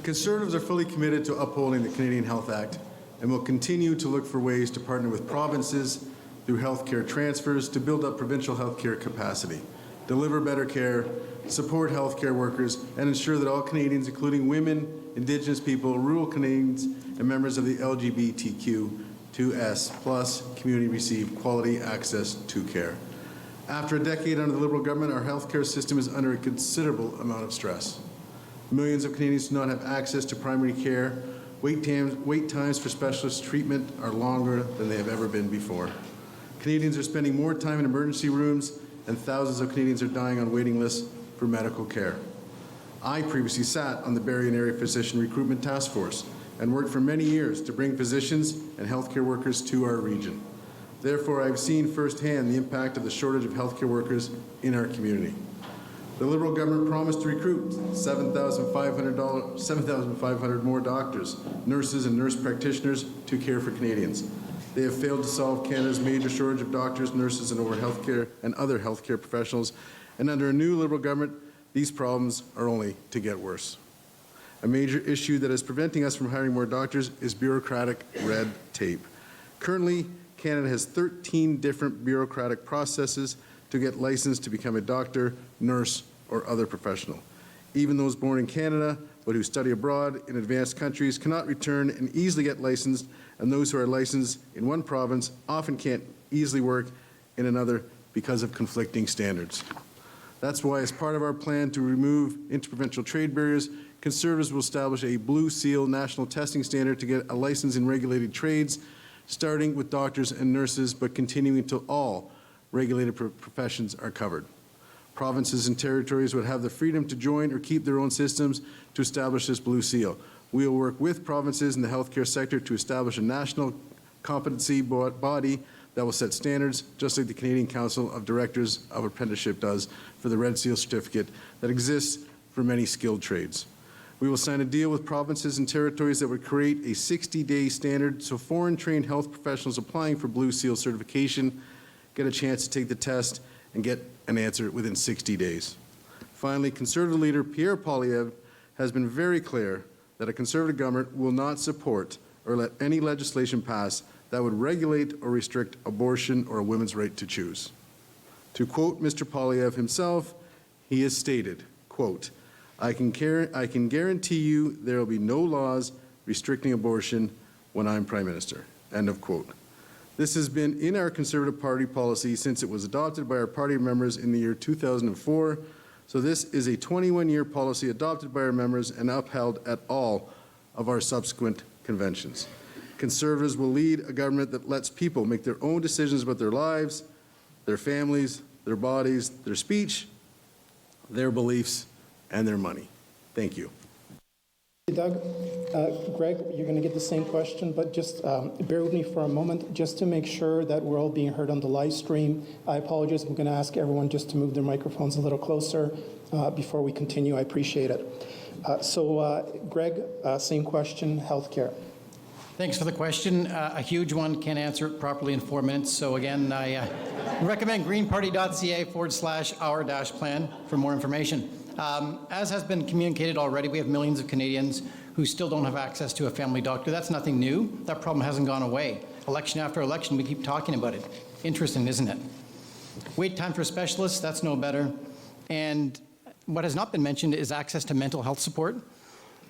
Conservatives are fully committed to upholding the Canadian Health Act and will continue to look for ways to partner with provinces through healthcare transfers to build up provincial healthcare capacity, deliver better care, support healthcare workers, and ensure that all Canadians, including women, Indigenous people, rural Canadians, and members of the LGBTQ2S+ community receive quality access to care. After a decade under the Liberal government, our healthcare system is under a considerable amount of stress. Millions of Canadians do not have access to primary care. Wait times for specialist treatment are longer than they have ever been before. Canadians are spending more time in emergency rooms, and thousands of Canadians are dying on waiting lists for medical care. I previously sat on the Barrie and Area Physician Recruitment Task Force and worked for many years to bring physicians and healthcare workers to our region. Therefore, I've seen firsthand the impact of the shortage of healthcare workers in our community. The Liberal government promised to recruit 7,500 more doctors, nurses, and nurse practitioners to care for Canadians. They have failed to solve Canada's major shortage of doctors, nurses, and other healthcare professionals. And under a new Liberal government, these problems are only to get worse. A major issue that is preventing us from hiring more doctors is bureaucratic red tape. Currently, Canada has 13 different bureaucratic processes to get licensed to become a doctor, nurse, or other professional. Even those born in Canada but who study abroad in advanced countries cannot return and easily get licensed, and those who are licensed in one province often can't easily work in another because of conflicting standards. That's why, as part of our plan to remove interprovincial trade barriers, Conservatives will establish a Blue Seal national testing standard to get a license in regulated trades, starting with doctors and nurses, but continuing until all regulated professions are covered. Provinces and territories would have the freedom to join or keep their own systems to establish this Blue Seal. We will work with provinces in the healthcare sector to establish a national competency body that will set standards, just like the Canadian Council of Directors of Apprenticeship does for the Red Seal certificate that exists for many skilled trades. We will sign a deal with provinces and territories that would create a 60-day standard so foreign-trained health professionals applying for Blue Seal certification get a chance to take the test and get an answer within 60 days. Finally, Conservative leader Pierre Poilievre has been very clear that a Conservative government will not support or let any legislation pass that would regulate or restrict abortion or a woman's right to choose. To quote Mr. Poilievre himself, he has stated, quote, I can guarantee you there will be no laws restricting abortion when I'm Prime Minister, end of quote. This has been in our Conservative Party policy since it was adopted by our party members in the year 2004, so this is a 21-year policy adopted by our members and upheld at all of our subsequent conventions. Conservatives will lead a government that lets people make their own decisions about their lives, their families, their bodies, their speech, their beliefs, and their money. Thank you. Doug, Greg, you're going to get the same question, but just bear with me for a moment, just to make sure that we're all being heard on the live stream. I apologize. I'm going to ask everyone just to move their microphones a little closer before we continue. I appreciate it. Greg, same question, healthcare. Thanks for the question. A huge one. Can't answer it properly in 4 minutes. So again, I recommend greenparty.ca/our-plan for more information. As has been communicated already, we have millions of Canadians who still don't have access to a family doctor. That's nothing new. That problem hasn't gone away. Election after election, we keep talking about it. Interesting, isn't it? Wait time for specialists, that's no better. And what has not been mentioned is access to mental health support.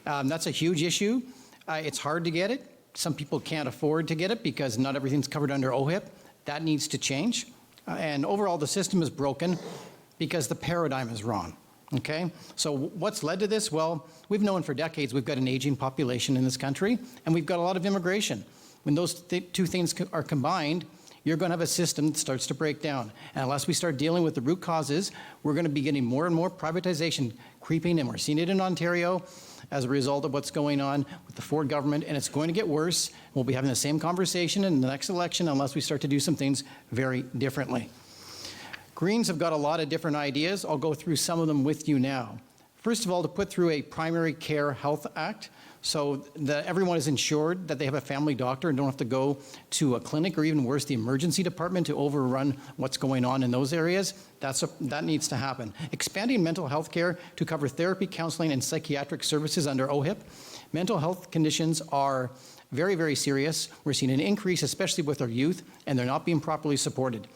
That's a huge issue. It's hard to get it. Some people can't afford to get it because not everything's covered under OHIP. That needs to change. And overall, the system is broken because the paradigm is wrong. Okay? So what's led to this? Well, we've known for decades we've got an aging population in this country, and we've got a lot of immigration. When those two things are combined, you're going to have a system that starts to break down. And unless we start dealing with the root causes, we're going to be getting more and more privatization creeping in. We're seeing it in Ontario as a result of what's going on with the Ford government, and it's going to get worse. We'll be having the same conversation in the next election unless we start to do some things very differently. Greens have got a lot of different ideas. I'll go through some of them with you now. First of all, to put through a Primary Care Health Act so that everyone is insured that they have a family doctor and don't have to go to a clinic or even worse, the emergency department to overrun what's going on in those areas. That needs to happen. Expanding mental health care to cover therapy, counseling, and psychiatric services under OHIP. Mental health conditions are very, very serious. We're seeing an increase, especially with our youth, and they're not being properly supported.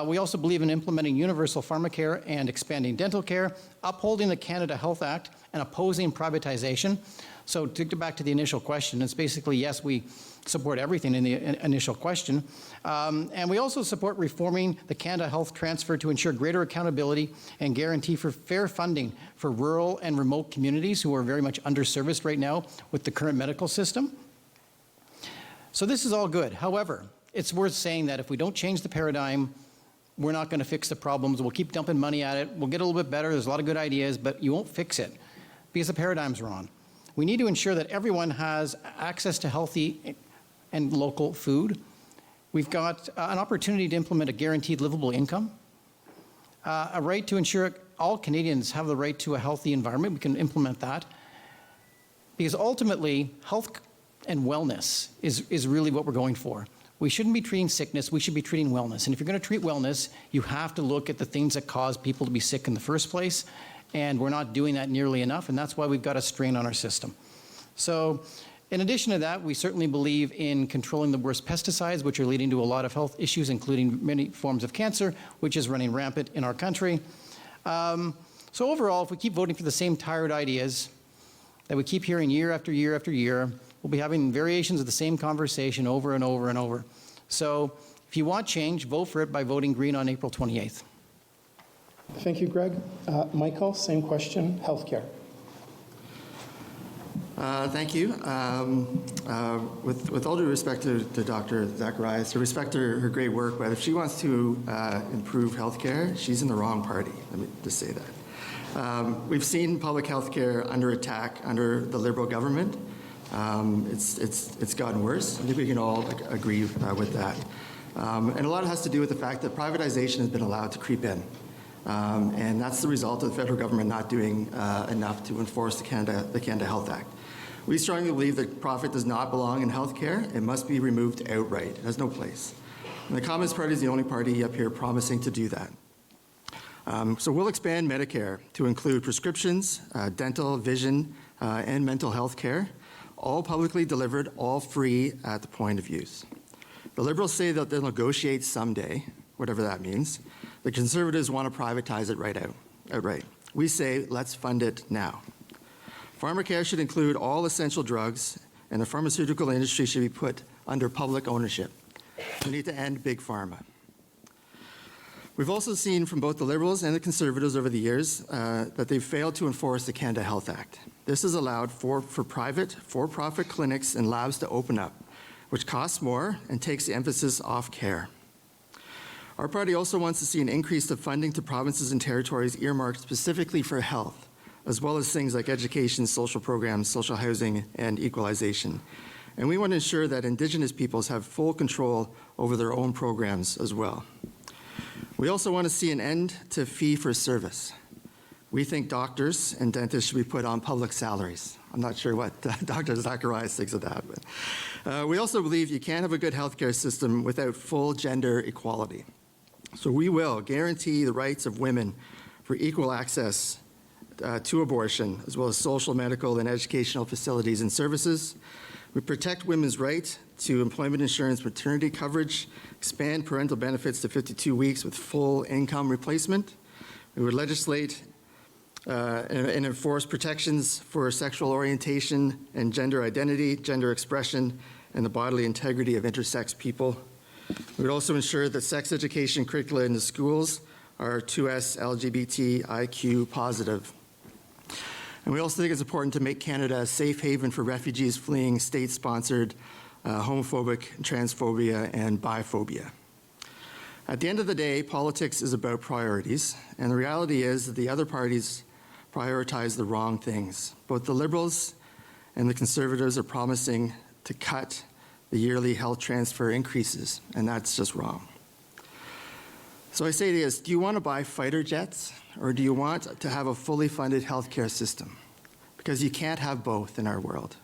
We also believe in implementing universal pharmacare and expanding dental care, upholding the Canada Health Act, and opposing privatization. So to get back to the initial question, it's basically, yes, we support everything in the initial question. And we also support reforming the Canada Health Transfer to ensure greater accountability and guarantee for fair funding for rural and remote communities who are very much underserviced right now with the current medical system. So this is all good. However, it's worth saying that if we don't change the paradigm, we're not going to fix the problems. We'll keep dumping money at it. We'll get a little bit better. There's a lot of good ideas, but you won't fix it because the paradigm's wrong. We need to ensure that everyone has access to healthy and local food. We've got an opportunity to implement a guaranteed livable income, a right to ensure all Canadians have the right to a healthy environment. We can implement that because ultimately, health and wellness is really what we're going for. We shouldn't be treating sickness, we should be treating wellness. And if you're going to treat wellness, you have to look at the things that cause people to be sick in the first place, and we're not doing that nearly enough, and that's why we've got a strain on our system. So in addition to that, we certainly believe in controlling the worst pesticides, which are leading to a lot of health issues, including many forms of cancer, which is running rampant in our country. So overall, if we keep voting for the same tired ideas that we keep hearing year after year after year, we'll be having variations of the same conversation over and over and over. So if you want change, vote for it by voting green on April 28th. Thank you, Greg. Michael, same question, healthcare. Thank you. With all due respect to Dr. Zacharias, to respect her great work, but if she wants to improve healthcare, she's in the wrong party. Let me just say that. We've seen public healthcare under attack under the Liberal government. It's gotten worse. I think we can all agree with that. And a lot has to do with the fact that privatization has been allowed to creep in. And that's the result of the federal government not doing enough to enforce the Canada Health Act. We strongly believe that profit does not belong in healthcare. It must be removed outright. It has no place. And the Communist Party is the only party up here promising to do that. So we'll expand Medicare to include prescriptions, dental, vision, and mental health care, all publicly delivered, all free at the point of use. The Liberals say that they'll negotiate someday, whatever that means. The Conservatives want to privatize it outright. We say, let's fund it now. Pharmacare should include all essential drugs, and the pharmaceutical industry should be put under public ownership. We need to end big pharma. We've also seen from both the Liberals and the Conservatives over the years that they've failed to enforce the Canada Health Act. This has allowed for private, for-profit clinics and labs to open up, which costs more and takes the emphasis off care. Our party also wants to see an increase of funding to provinces and territories earmarked specifically for health, as well as things like education, social programs, social housing, and equalization. And we want to ensure that Indigenous peoples have full control over their own programs as well. We also want to see an end to fee-for-service. We think doctors and dentists should be put on public salaries. I'm not sure what Dr. Zacharias thinks of that. But we also believe you can't have a good healthcare system without full gender equality. So we will guarantee the rights of women for equal access to abortion, as well as social, medical, and educational facilities and services. We protect women's right to employment insurance maternity coverage, expand parental benefits to 52 weeks with full income replacement. We would legislate and enforce protections for sexual orientation and gender identity, gender expression, and the bodily integrity of intersex people. We would also ensure that sex education curricula in the schools are 2S LGBTIQ positive. And we also think it's important to make Canada a safe haven for refugees fleeing state-sponsored homophobic, transphobia, and biphobia. At the end of the day, politics is about priorities, and the reality is that the other parties prioritize the wrong things. Both the Liberals and the Conservatives are promising to cut the yearly health transfer increases, and that's just wrong. So I say to you, do you want to buy fighter jets, or do you want to have a fully funded healthcare system? Because you can't have both in our world.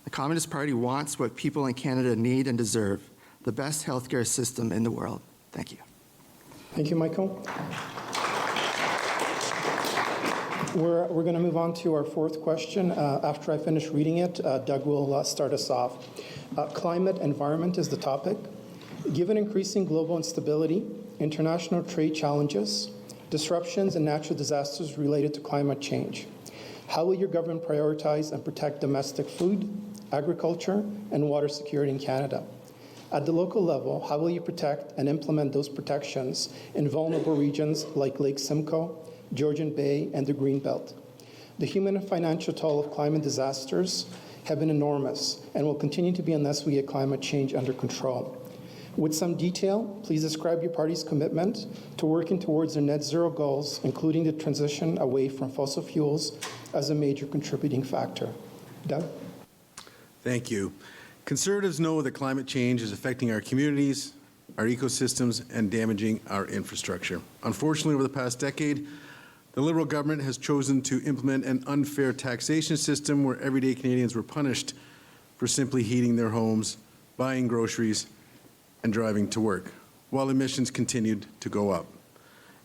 The Communist Party wants what people in Canada need and deserve, the best healthcare system in the world. Thank you. Thank you, Michael. We're going to move on to our fourth question. After I finish reading it, Doug will start us off. Climate environment is the topic. Given increasing global instability, international trade challenges, disruptions, and natural disasters related to climate change, how will your government prioritize and protect domestic food, agriculture, and water security in Canada? At the local level, how will you protect and implement those protections in vulnerable regions like Lake Simcoe, Georgian Bay, and the Greenbelt? The human and financial toll of climate disasters have been enormous and will continue to be unless we get climate change under control. With some detail, please describe your party's commitment to working towards their net zero goals, including the transition away from fossil fuels as a major contributing factor. Doug? Thank you. Conservatives know that climate change is affecting our communities, our ecosystems, and damaging our infrastructure. Unfortunately, over the past decade, the Liberal government has chosen to implement an unfair taxation system where everyday Canadians were punished for simply heating their homes, buying groceries, and driving to work, while emissions continued to go up.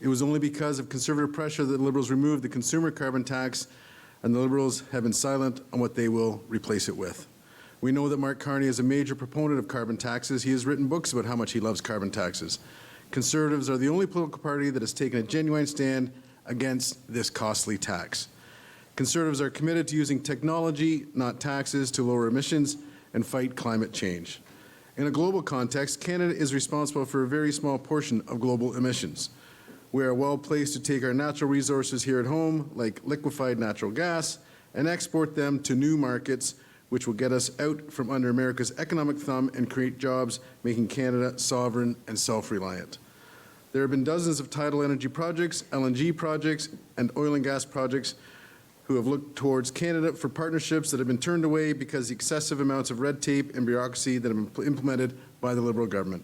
It was only because of Conservative pressure that the Liberals removed the consumer carbon tax, and the Liberals have been silent on what they will replace it with. We know that Mark Carney is a major proponent of carbon taxes. He has written books about how much he loves carbon taxes. Conservatives are the only political party that has taken a genuine stand against this costly tax. Conservatives are committed to using technology, not taxes, to lower emissions and fight climate change. In a global context, Canada is responsible for a very small portion of global emissions. We are well placed to take our natural resources here at home, like liquefied natural gas, and export them to new markets, which will get us out from under America's economic thumb and create jobs, making Canada sovereign and self-reliant. There have been dozens of tidal energy projects, LNG projects, and oil and gas projects who have looked towards Canada for partnerships that have been turned away because of the excessive amounts of red tape and bureaucracy that have been implemented by the Liberal government.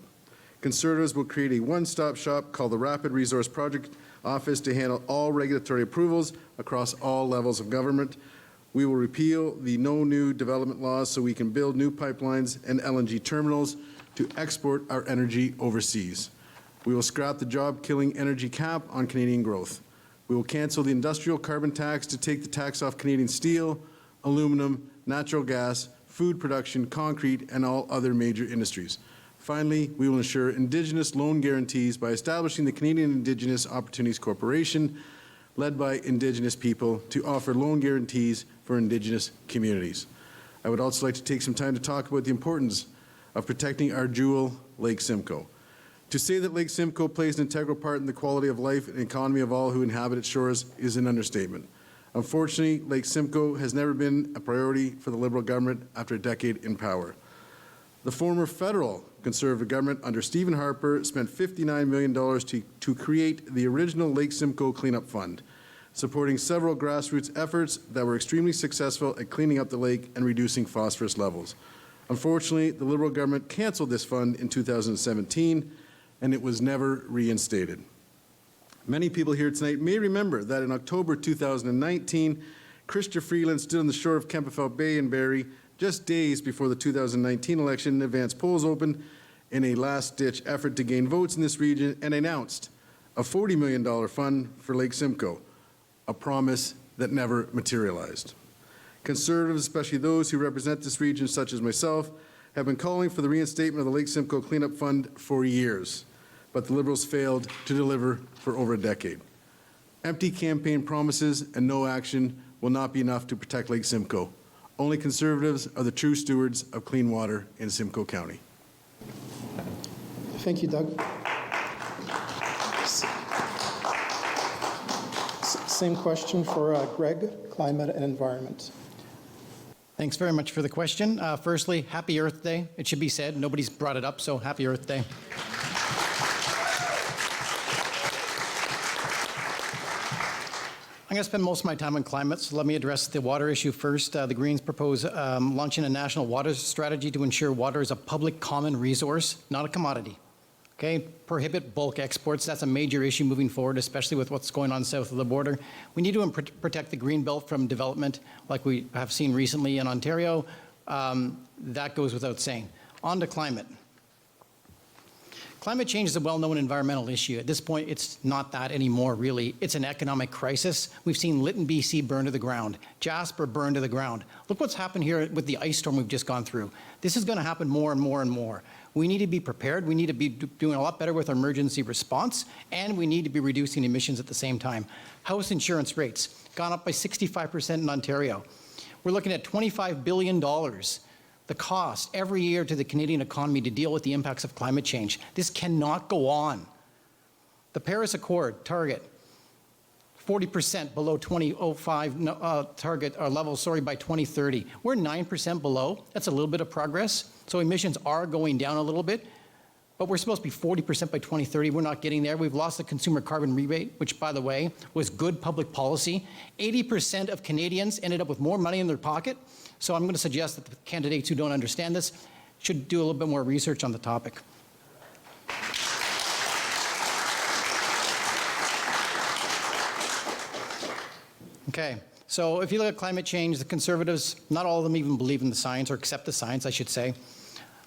Conservatives will create a one-stop shop called the Rapid Resource Project Office to handle all regulatory approvals across all levels of government. We will repeal the no new development laws so we can build new pipelines and LNG terminals to export our energy overseas. We will scrap the job-killing energy cap on Canadian growth. We will cancel the industrial carbon tax to take the tax off Canadian steel, aluminum, natural gas, food production, concrete, and all other major industries. Finally, we will ensure Indigenous loan guarantees by establishing the Canadian Indigenous Opportunities Corporation, led by Indigenous people, to offer loan guarantees for Indigenous communities. I would also like to take some time to talk about the importance of protecting our jewel, Lake Simcoe. To say that Lake Simcoe plays an integral part in the quality of life and economy of all who inhabit its shores is an understatement. Unfortunately, Lake Simcoe has never been a priority for the Liberal government after a decade in power. The former federal Conservative government under Stephen Harper spent $59 million to create the original Lake Simcoe Cleanup Fund, supporting several grassroots efforts that were extremely successful at cleaning up the lake and reducing phosphorus levels. Unfortunately, the Liberal government canceled this fund in 2017, and it was never reinstated. Many people here tonight may remember that in October 2019, Chrystia Freeland stood on the shore of Kempefelt Bay in Barrie just days before the 2019 election and advance polls opened in a last-ditch effort to gain votes in this region and announced a $40 million fund for Lake Simcoe, a promise that never materialized. Conservatives, especially those who represent this region, such as myself, have been calling for the reinstatement of the Lake Simcoe Cleanup Fund for years, but the Liberals failed to deliver for over a decade. Empty campaign promises and no action will not be enough to protect Lake Simcoe. Only Conservatives are the true stewards of clean water in Simcoe County. Thank you, Doug. Same question for Greg, Climate and Environment. Thanks very much for the question. Firstly, Happy Earth Day. It should be said. Nobody's brought it up, so Happy Earth Day. I'm going to spend most of my time on climate, so let me address the water issue first. The Greens propose launching a national water strategy to ensure water is a public common resource, not a commodity. Okay, prohibit bulk exports. That's a major issue moving forward, especially with what's going on south of the border. We need to protect the green belt from development like we have seen recently in Ontario. That goes without saying. On to climate. Climate change is a well-known environmental issue. At this point, it's not that anymore, really. It's an economic crisis. We've seen Lytton, BC burn to the ground, Jasper burn to the ground. Look what's happened here with the ice storm we've just gone through. This is going to happen more and more and more. We need to be prepared. We need to be doing a lot better with our emergency response, and we need to be reducing emissions at the same time. House insurance rates gone up by 65% in Ontario. We're looking at $25 billion. The cost every year to the Canadian economy to deal with the impacts of climate change. This cannot go on. The Paris Accord target 40% below 2005 target level, by 2030. We're 9% below. That's a little bit of progress. So emissions are going down a little bit, but we're supposed to be 40% by 2030. We're not getting there. We've lost the consumer carbon rebate, which, by the way, was good public policy. 80% of Canadians ended up with more money in their pocket. So I'm going to suggest that the candidates who don't understand this should do a little bit more research on the topic. Okay, so if you look at climate change, the Conservatives, not all of them even believe in the science or accept the science, I should say.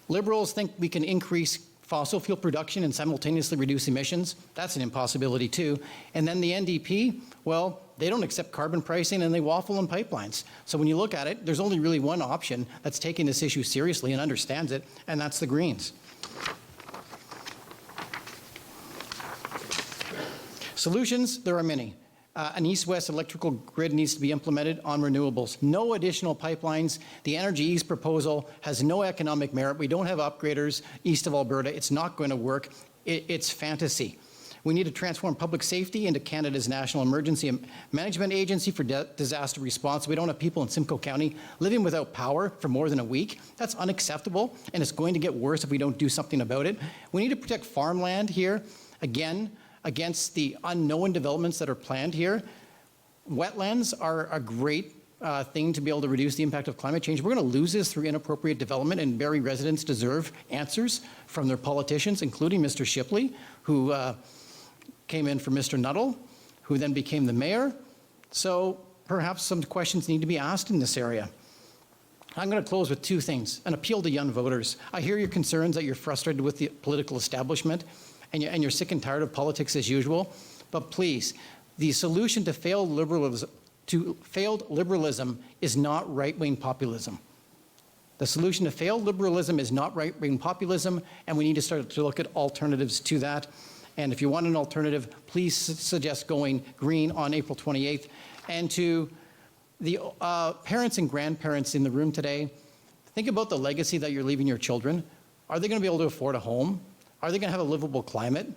Liberals think we can increase fossil fuel production and simultaneously reduce emissions. That's an impossibility too. And then the NDP, well, they don't accept carbon pricing and they waffle on pipelines. So when you look at it, there's only really one option that's taking this issue seriously and understands it, and that's the Greens. Solutions, there are many. An east-west electrical grid needs to be implemented on renewables. No additional pipelines. The Energy East proposal has no economic merit. We don't have upgraders east of Alberta. It's not going to work. It's fantasy. We need to transform public safety into Canada's National Emergency Management Agency for disaster response. We don't have people in Simcoe County living without power for more than a week. That's unacceptable, and it's going to get worse if we don't do something about it. We need to protect farmland here, again, against the unknown developments that are planned here. Wetlands are a great thing to be able to reduce the impact of climate change. We're going to lose this through inappropriate development, and Barrie residents deserve answers from their politicians, including Mr. Shipley, who came in for Mr. Nuttall, who then became the mayor. So perhaps some questions need to be asked in this area. I'm going to close with two things. An appeal to young voters. I hear your concerns that you're frustrated with the political establishment and you're sick and tired of politics as usual. But please, the solution to failed liberalism is not right-wing populism. The solution to failed liberalism is not right-wing populism, and we need to start to look at alternatives to that. And if you want an alternative, please suggest going green on April 28th. And to the parents and grandparents in the room today, think about the legacy that you're leaving your children. Are they going to be able to afford a home? Are they going to have a livable climate?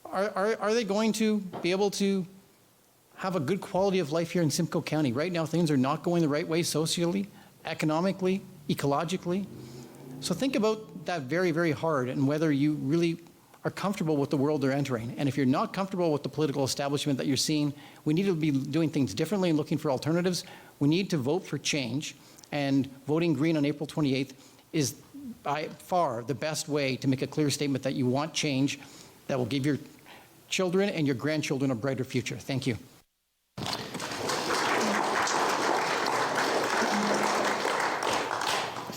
Are they going to be able to have a good quality of life here in Simcoe County? Right now, things are not going the right way socially, economically, ecologically. So think about that very, very hard and whether you really are comfortable with the world they're entering. And if you're not comfortable with the political establishment that you're seeing, we need to be doing things differently and looking for alternatives. We need to vote for change, and voting green on April 28th is by far the best way to make a clear statement that you want change that will give your children and your grandchildren a brighter future. Thank you.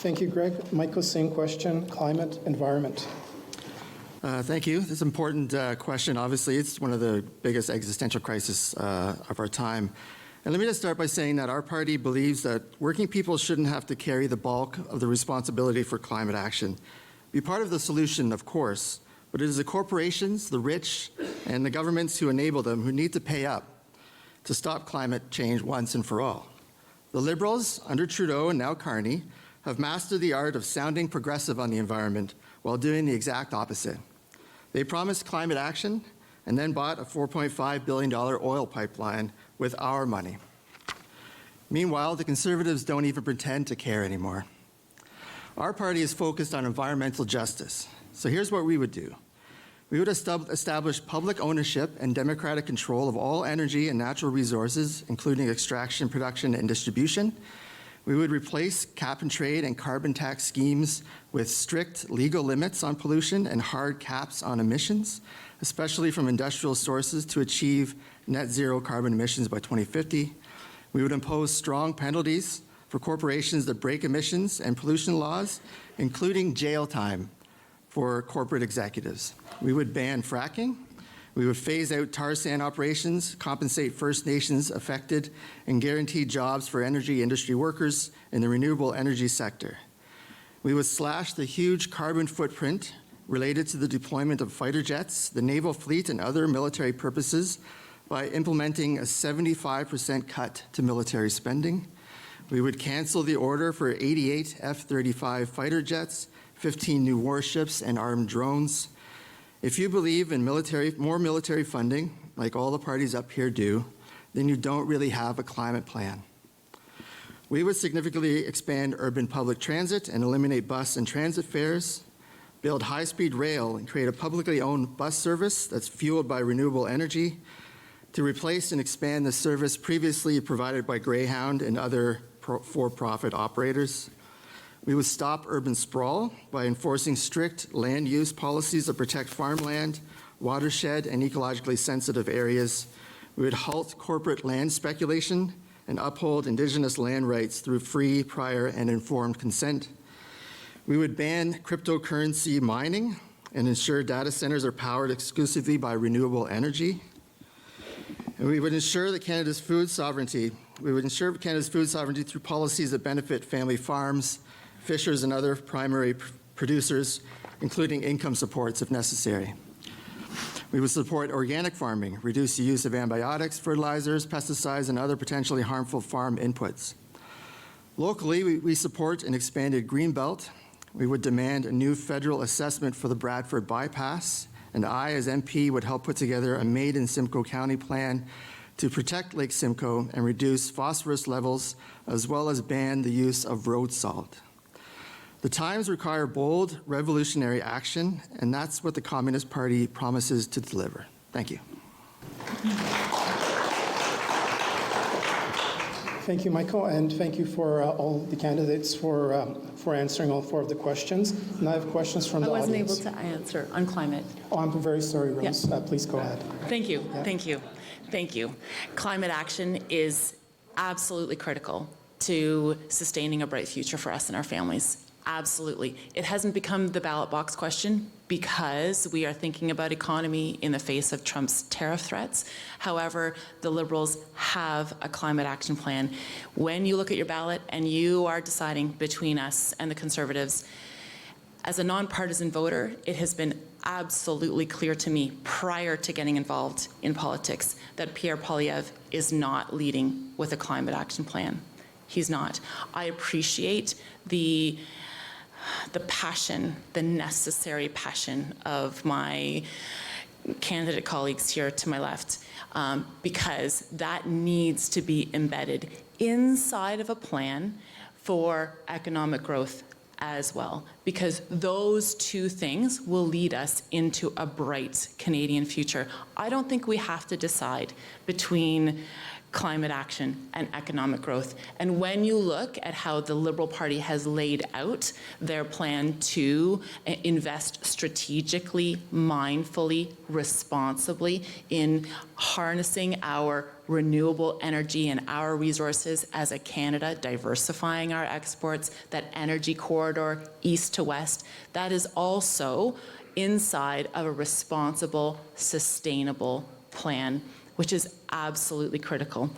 Thank you, Greg. Michael, same question, climate, environment. Thank you. This is an important question. Obviously, it's one of the biggest existential crises of our time. And let me just start by saying that our party believes that working people shouldn't have to carry the bulk of the responsibility for climate action. Be part of the solution, of course, but it is the corporations, the rich, and the governments who enable them who need to pay up to stop climate change once and for all. The Liberals, under Trudeau and now Carney, have mastered the art of sounding progressive on the environment while doing the exact opposite. They promised climate action and then bought a $4.5 billion oil pipeline with our money. Meanwhile, the Conservatives don't even pretend to care anymore. Our party is focused on environmental justice. So here's what we would do. We would establish public ownership and democratic control of all energy and natural resources, including extraction, production, and distribution. We would replace cap and trade and carbon tax schemes with strict legal limits on pollution and hard caps on emissions, especially from industrial sources, to achieve net zero carbon emissions by 2050. We would impose strong penalties for corporations that break emissions and pollution laws, including jail time for corporate executives. We would ban fracking. We would phase out tar sand operations, compensate First Nations affected, and guarantee jobs for energy industry workers in the renewable energy sector. We would slash the huge carbon footprint related to the deployment of fighter jets, the naval fleet, and other military purposes by implementing a 75% cut to military spending. We would cancel the order for 88 F-35 fighter jets, 15 new warships, and armed drones. If you believe in more military funding, like all the parties up here do, then you don't really have a climate plan. We would significantly expand urban public transit and eliminate bus and transit fares, build high-speed rail and create a publicly owned bus service that's fueled by renewable energy to replace and expand the service previously provided by Greyhound and other for-profit operators. We would stop urban sprawl by enforcing strict land use policies that protect farmland, watershed, and ecologically sensitive areas. We would halt corporate land speculation and uphold Indigenous land rights through free, prior, and informed consent. We would ban cryptocurrency mining and ensure data centers are powered exclusively by renewable energy. And we would ensure that Canada's food sovereignty. We would ensure Canada's food sovereignty through policies that benefit family farms, fishers, and other primary producers, including income supports if necessary. We would support organic farming, reduce the use of antibiotics, fertilizers, pesticides, and other potentially harmful farm inputs. Locally, we support an expanded greenbelt. We would demand a new federal assessment for the Bradford bypass, and I, as MP, would help put together a Made in Simcoe County plan to protect Lake Simcoe and reduce phosphorus levels, as well as ban the use of road salt. The times require bold, revolutionary action, and that's what the Communist Party promises to deliver. Thank you. Thank you, Michael, and thank you for all the candidates for answering all four of the questions. And I have questions from the audience. I wasn't able to answer on climate. Oh, I'm very sorry, Rose. Yeah. Please go ahead. Thank you, Yeah. thank you, thank you. Climate action is absolutely critical to sustaining a bright future for us and our families. Absolutely. It hasn't become the ballot box question because we are thinking about economy in the face of Trump's tariff threats. However, the Liberals have a climate action plan. When you look at your ballot and you are deciding between us and the Conservatives, as a nonpartisan voter, it has been absolutely clear to me prior to getting involved in politics that Pierre Poilievre is not leading with a climate action plan. He's not. I appreciate the passion, the necessary passion of my candidate colleagues here to my left, because that needs to be embedded inside of a plan for economic growth as well, because those two things will lead us into a bright Canadian future. I don't think we have to decide between climate action and economic growth. And when you look at how the Liberal Party has laid out their plan to invest strategically, mindfully, responsibly in harnessing our renewable energy and our resources as a Canada, diversifying our exports, that energy corridor east to west, that is also inside of a responsible, sustainable plan, which is absolutely critical.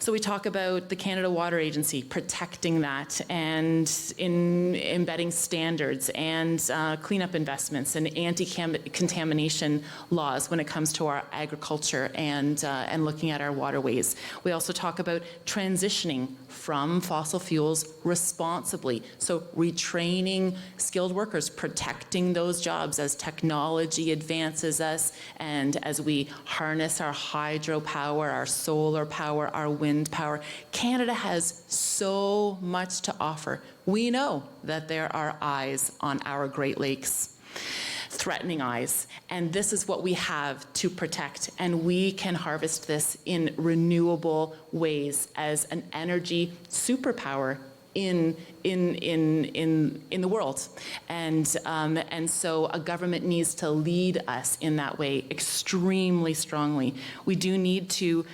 So we talk about the Canada Water Agency, protecting that, and in embedding standards and cleanup investments and anti-contamination laws when it comes to our agriculture and looking at our waterways. We also talk about transitioning from fossil fuels responsibly. So retraining skilled workers, protecting those jobs as technology advances us and as we harness our hydropower, our solar power, our wind power. Canada has so much to offer. We know that there are eyes on our Great Lakes, threatening eyes, and this is what we have to protect, and we can harvest this in renewable ways as an energy superpower in the world. And so a government needs to lead us in that way extremely strongly. We do need to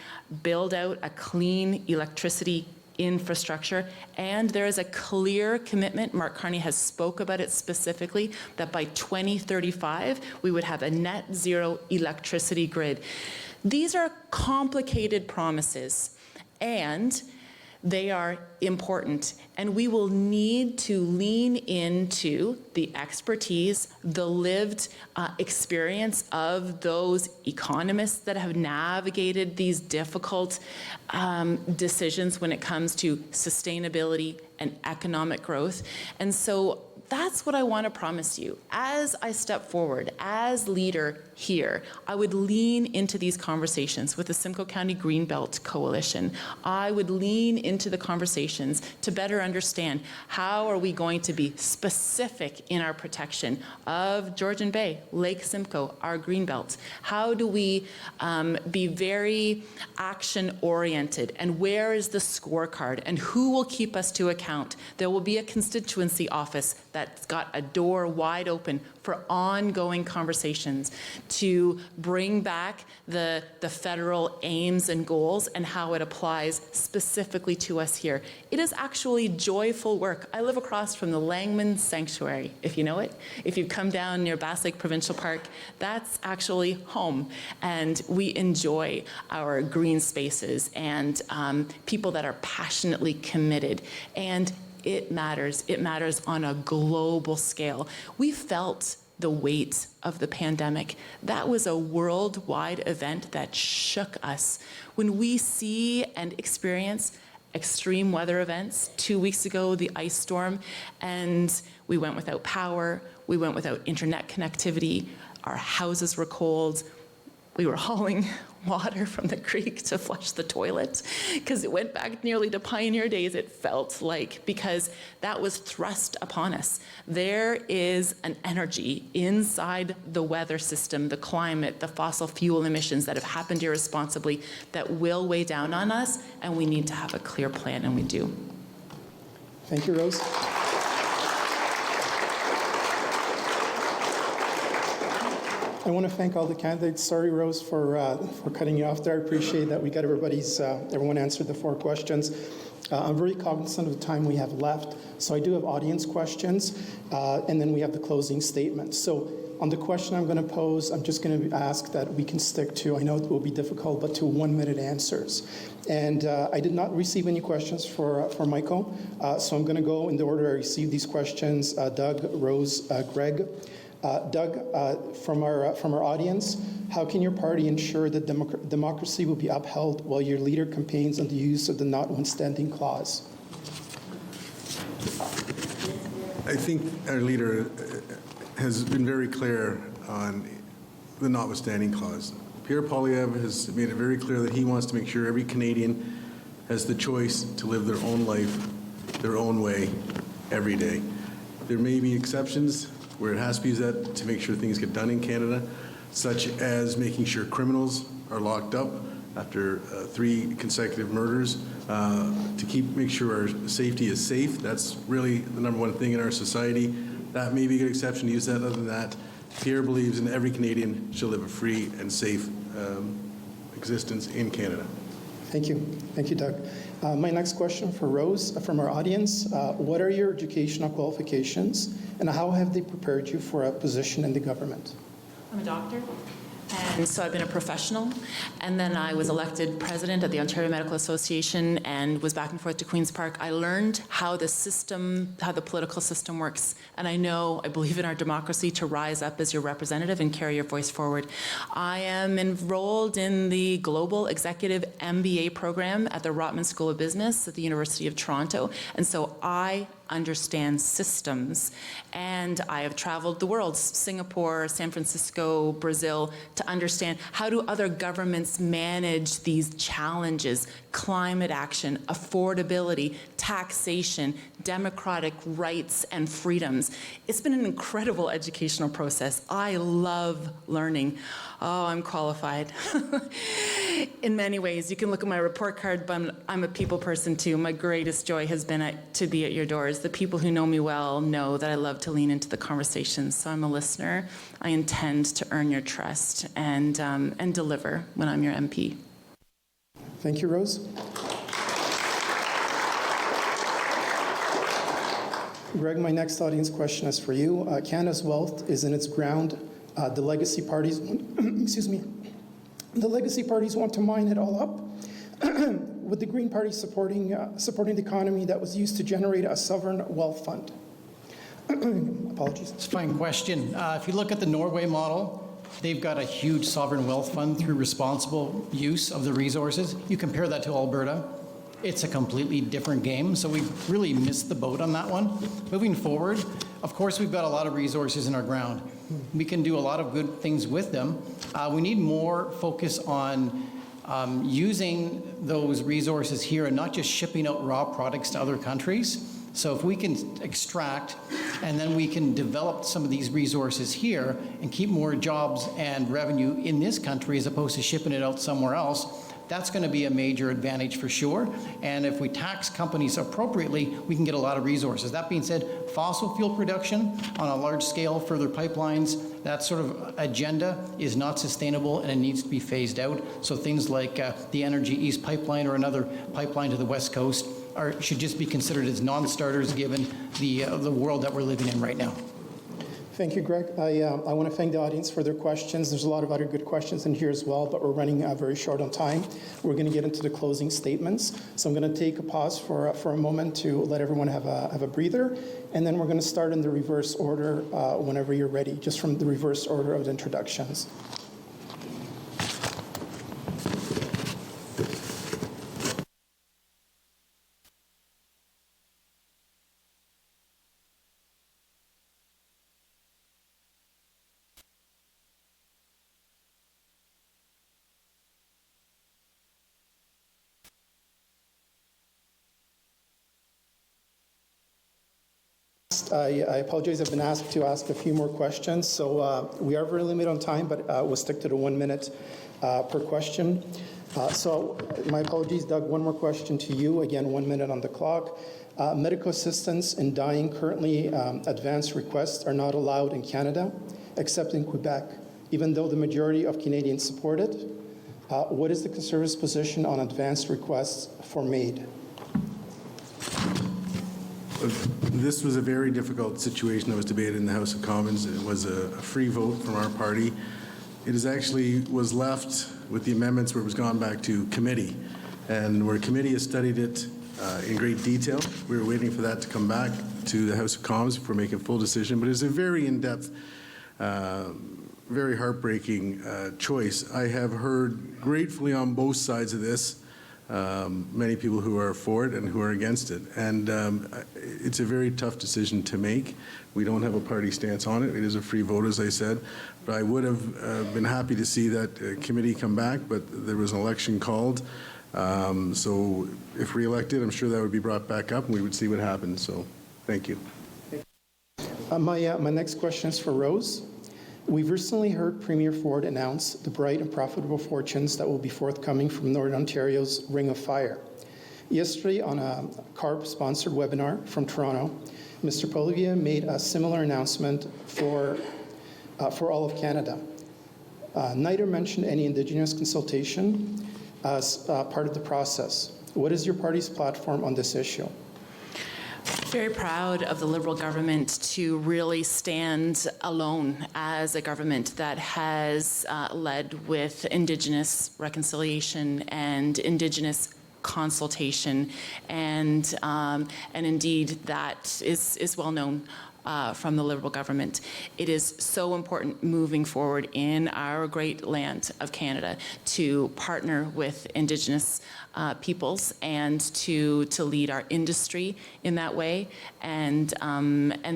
build out a clean electricity infrastructure, and there is a clear commitment, Mark Carney has spoke about it specifically, that by 2035 we would have a net zero electricity grid. These are complicated promises, and they are important, and we will need to lean into the expertise, the lived experience of those economists that have navigated these difficult decisions when it comes to sustainability and economic growth. And so that's what I want to promise you. As I step forward, as leader here, I would lean into these conversations with the Simcoe County Greenbelt Coalition. I would lean into the conversations to better understand how are we going to be specific in our protection of Georgian Bay, Lake Simcoe, our Greenbelt. How do we be very action-oriented, and where is the scorecard, and who will keep us to account? There will be a constituency office that's got a door wide open for ongoing conversations to bring back the federal aims and goals and how it applies specifically to us here. It is actually joyful work. I live across from the Langman Sanctuary, if you know it. If you've come down near Bass Lake Provincial Park, that's actually home. And we enjoy our green spaces and people that are passionately committed. And it matters. It matters on a global scale. We felt the weight of the pandemic. That was a worldwide event that shook us. When we see and experience extreme weather events, 2 weeks ago, the ice storm, and we went without power, we went without internet connectivity, our houses were cold, we were hauling water from the creek to flush the toilet because it went back nearly to pioneer days, it felt like, because that was thrust upon us. There is an energy inside the weather system, the climate, the fossil fuel emissions that have happened irresponsibly that will weigh down on us, and we need to have a clear plan, and we do. Thank you, Rose. I want to thank all the candidates. Sorry, Rose, for cutting you off there. I appreciate that we got everyone answered the 4 questions. I'm very cognizant of the time we have left, so I do have audience questions, and then we have the closing statement. So on the question I'm going to pose, I'm just going to ask that we can stick to, I know it will be difficult, but to 1-minute answers. And I did not receive any questions for Michael, so I'm going to go in the order I received these questions, Doug, Rose, Greg. Doug, from our audience, how can your party ensure that democracy will be upheld while your leader campaigns on the use of the notwithstanding clause? I think our leader has been very clear on the notwithstanding clause. Pierre Poilievre has made it very clear that he wants to make sure every Canadian has the choice to live their own life, their own way, every day. There may be exceptions where it has to be used that to make sure things get done in Canada, such as making sure criminals are locked up after 3 consecutive murders, to make sure our safety is safe. That's really the number one thing in our society. That may be a good exception to use that. Other than that, Pierre believes in every Canadian should live a free and safe existence in Canada. Thank you. Thank you, Doug. My next question for Rose from our audience. What are your educational qualifications and how have they prepared you for a position in the government? I'm a doctor. And so I've been a professional, and then I was elected president at the Ontario Medical Association and was back and forth to Queen's Park. I learned how the political system works, and I believe in our democracy to rise up as your representative and carry your voice forward. I am enrolled in the Global Executive MBA program at the Rotman School of Business at the University of Toronto, and so I understand systems. And I have traveled the world, Singapore, San Francisco, Brazil, to understand how do other governments manage these challenges: climate action, affordability, taxation, democratic rights and freedoms. It's been an incredible educational process. I love learning. Oh, I'm qualified. In many ways, you can look at my report card, but I'm a people person too. My greatest joy has been to be at your doors. The people who know me well know that I love to lean into the conversations. So I'm a listener. I intend to earn your trust and deliver when I'm your MP. Thank you, Rose. Greg, my next audience question is for you. Canada's wealth is in its ground. The legacy parties, excuse me, the legacy parties want to mine it all up, with the Green Party supporting the economy that was used to generate a sovereign wealth fund. Apologies. It's a fine question. If you look at the Norway model, they've got a huge sovereign wealth fund through responsible use of the resources. You compare that to Alberta, it's a completely different game, so we've really missed the boat on that one. Moving forward, of course, we've got a lot of resources in our ground. We can do a lot of good things with them. We need more focus on using those resources here and not just shipping out raw products to other countries. So if we can extract and then we can develop some of these resources here and keep more jobs and revenue in this country as opposed to shipping it out somewhere else, that's going to be a major advantage for sure. And if we tax companies appropriately, we can get a lot of resources. That being said, fossil fuel production on a large scale, further pipelines, that sort of agenda is not sustainable and it needs to be phased out. So things like the Energy East pipeline or another pipeline to the West Coast should just be considered as non-starters given the world that we're living in right now. Thank you, Greg. I want to thank the audience for their questions. There's a lot of other good questions in here as well, but we're running very short on time. We're going to get into the closing statements. So I'm going to take a pause for a moment to let everyone have a breather, and then we're going to start in the reverse order whenever you're ready, just from the reverse order of the introductions. I apologize, I've been asked to ask a few more questions, so we are very limited on time, but we'll stick to the 1 minute per question. So my apologies, Doug, one more question to you. Again, 1 minute on the clock. Medical assistance in dying, currently advance requests are not allowed in Canada, except in Quebec, even though the majority of Canadians support it. What is the Conservatives' position on advanced requests for MAID? This was a very difficult situation that was debated in the House of Commons. It was a free vote from our party. It is actually was left with the amendments where it was gone back to committee, and where committee has studied it in great detail. We were waiting for that to come back to the House of Commons before making a full decision, but it's a very in-depth, very heartbreaking choice. I have heard gratefully on both sides of this, many people who are for it and who are against it. And it's a very tough decision to make. We don't have a party stance on it. It is a free vote, as I said. But I would have been happy to see that committee come back, but there was an election called. So if re-elected, I'm sure that would be brought back up and we would see what happens. So thank you. My next question is for Rose. We've recently heard Premier Ford announce the bright and profitable fortunes that will be forthcoming from Northern Ontario's Ring of Fire. Yesterday, on a CARB-sponsored webinar from Toronto, Mr. Poilievre made a similar announcement for all of Canada. Neither mentioned any Indigenous consultation as part of the process. What is your party's platform on this issue? Very proud of the Liberal government to really stand alone as a government that has led with Indigenous reconciliation and Indigenous consultation, and indeed that is well known from the Liberal government. It is so important moving forward in our great land of Canada to partner with Indigenous peoples and to lead our industry in that way. And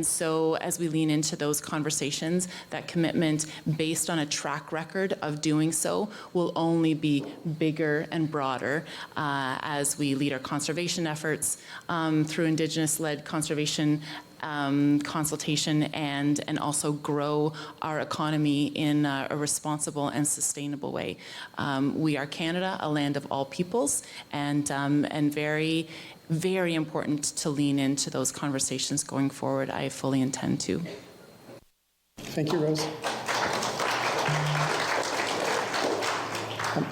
so as we lean into those conversations, that commitment based on a track record of doing so will only be bigger and broader as we lead our conservation efforts through Indigenous-led conservation consultation and also grow our economy in a responsible and sustainable way. We are Canada, a land of all peoples, and very, very important to lean into those conversations going forward. I fully intend to. Thank you, Rose.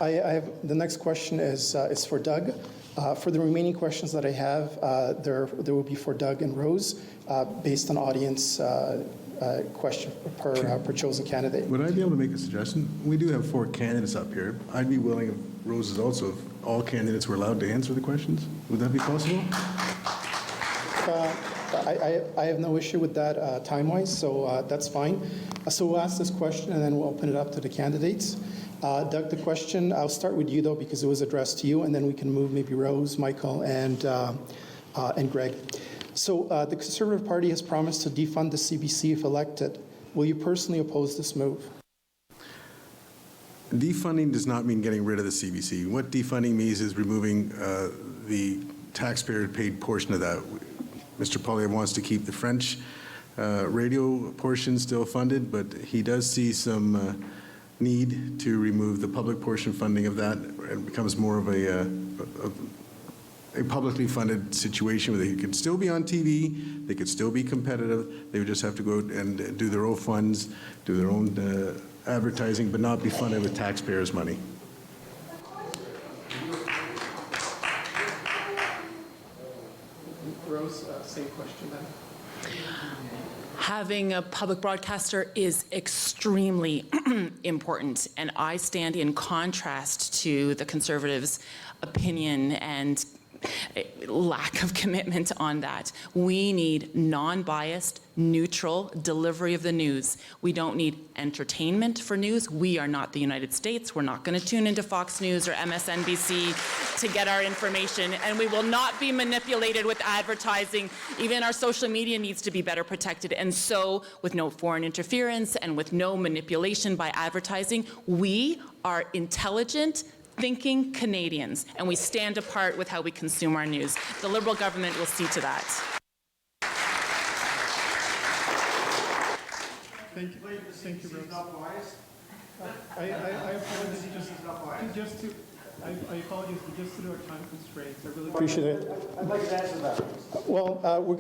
I have the next question is for Doug. For the remaining questions that I have, there will be for Doug and Rose, based on audience question per chosen candidate. Would I be able to make a suggestion? We do have 4 candidates up here. I'd be willing, if Rose is also, if all candidates were allowed to answer the questions. Would that be possible? I have no issue with that time-wise, so that's fine. So we'll ask this question and then we'll open it up to the candidates. Doug, the question, I'll start with you though because it was addressed to you, and then we can move maybe Rose, Michael, and Greg. So the Conservative Party has promised to defund the CBC if elected. Will you personally oppose this move? Defunding does not mean getting rid of the CBC. What defunding means is removing the taxpayer-paid portion of that. Mr. Poilievre wants to keep the French radio portion still funded, but he does see some need to remove the public portion funding of that. It becomes more of a publicly funded situation where they could still be on TV, they could still be competitive, they would just have to go and do their own funds, do their own advertising, but not be funded with taxpayers' money. Rose, same question then. Having a public broadcaster is extremely important, and I stand in contrast to the Conservatives' opinion and lack of commitment on that. We need non-biased, neutral delivery of the news. We don't need entertainment for news. We are not the United States. We're not going to tune into Fox News or MSNBC to get our information, and we will not be manipulated with advertising. Even our social media needs to be better protected. And so, with no foreign interference and with no manipulation by advertising, we are intelligent, thinking Canadians, and we stand apart with how we consume our news. The Liberal government will see to that. Thank you, Rose. I apologize, but just to our time constraints, I really appreciate it. I'd like to answer that. Well, we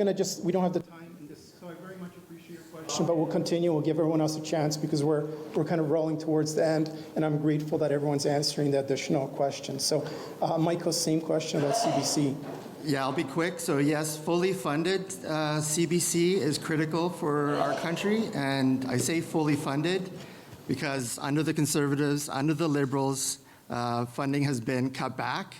don't have the time in this, so I very much appreciate your question, but we'll continue. We'll give everyone else a chance because we're kind of rolling towards the end, and I'm grateful that everyone's answering the additional questions. So, Michael, same question about CBC. Yeah, I'll be quick. So yes, fully funded CBC is critical for our country, and I say fully funded because under the Conservatives, under the Liberals, funding has been cut back.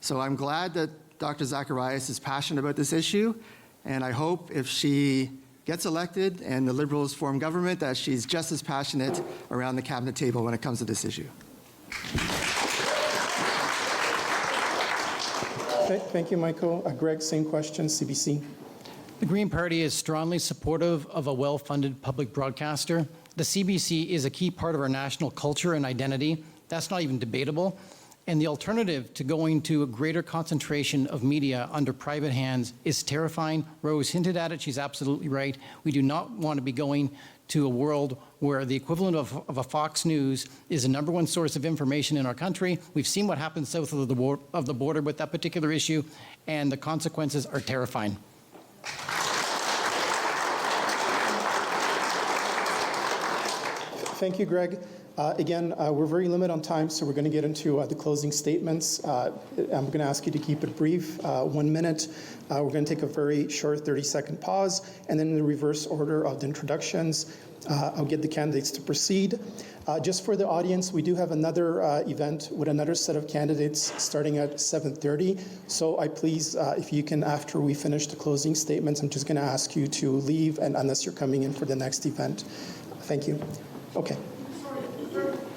So I'm glad that Dr. Zacharias is passionate about this issue, and I hope if she gets elected and the Liberals form government that she's just as passionate around the cabinet table when it comes to this issue. Okay, thank you, Michael. Greg, same question, CBC. The Green Party is strongly supportive of a well-funded public broadcaster. The CBC is a key part of our national culture and identity. That's not even debatable. And the alternative to going to a greater concentration of media under private hands is terrifying. Rose hinted at it. She's absolutely right. We do not want to be going to a world where the equivalent of a Fox News is the #1 source of information in our country. We've seen what happens south of the border with that particular issue, and the consequences are terrifying. Thank you, Greg. Again, we're very limited on time, so we're going to get into the closing statements. I'm going to ask you to keep it brief, 1 minute. We're going to take a very short 30-second pause, and then in the reverse order of the introductions, I'll get the candidates to proceed. Just for the audience, we do have another event with another set of candidates starting at 7:30. So I please, if you can, after we finish the closing statements, I'm just going to ask you to leave, and unless you're coming in for the next event. Thank you. Okay. Sorry,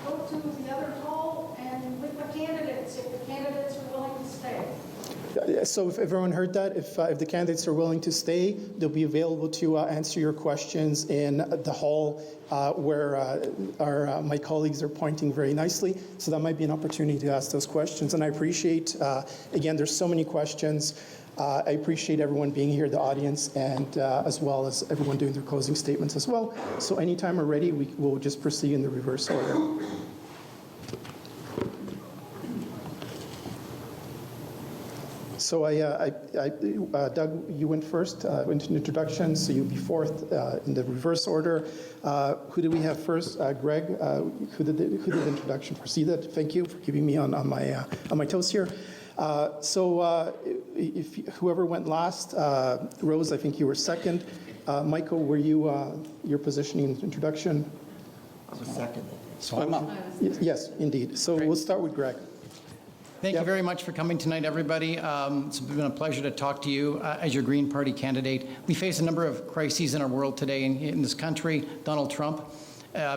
go to the other hall and with the candidates, if the candidates are willing to stay. So if everyone heard that, if the candidates are willing to stay, they'll be available to answer your questions in the hall where my colleagues are pointing very nicely. So that might be an opportunity to ask those questions. And I appreciate, again, there's so many questions. I appreciate everyone being here, the audience, and as well as everyone doing their closing statements as well. So anytime we're ready, we'll just proceed in the reverse order. So Doug, you went first into introductions, so you'll be fourth in the reverse order. Who do we have first? Greg, who did the introduction preceded? Thank you for keeping me on my toes here. If whoever went last, Rose, I think you were second. Michael, were you your positioning in the introduction? I was second. So I'm up. Yes, indeed. So we'll start with Greg. Thank you very much for coming tonight, everybody. It's been a pleasure to talk to you as your Green Party candidate. We face a number of crises in our world today in this country. Donald Trump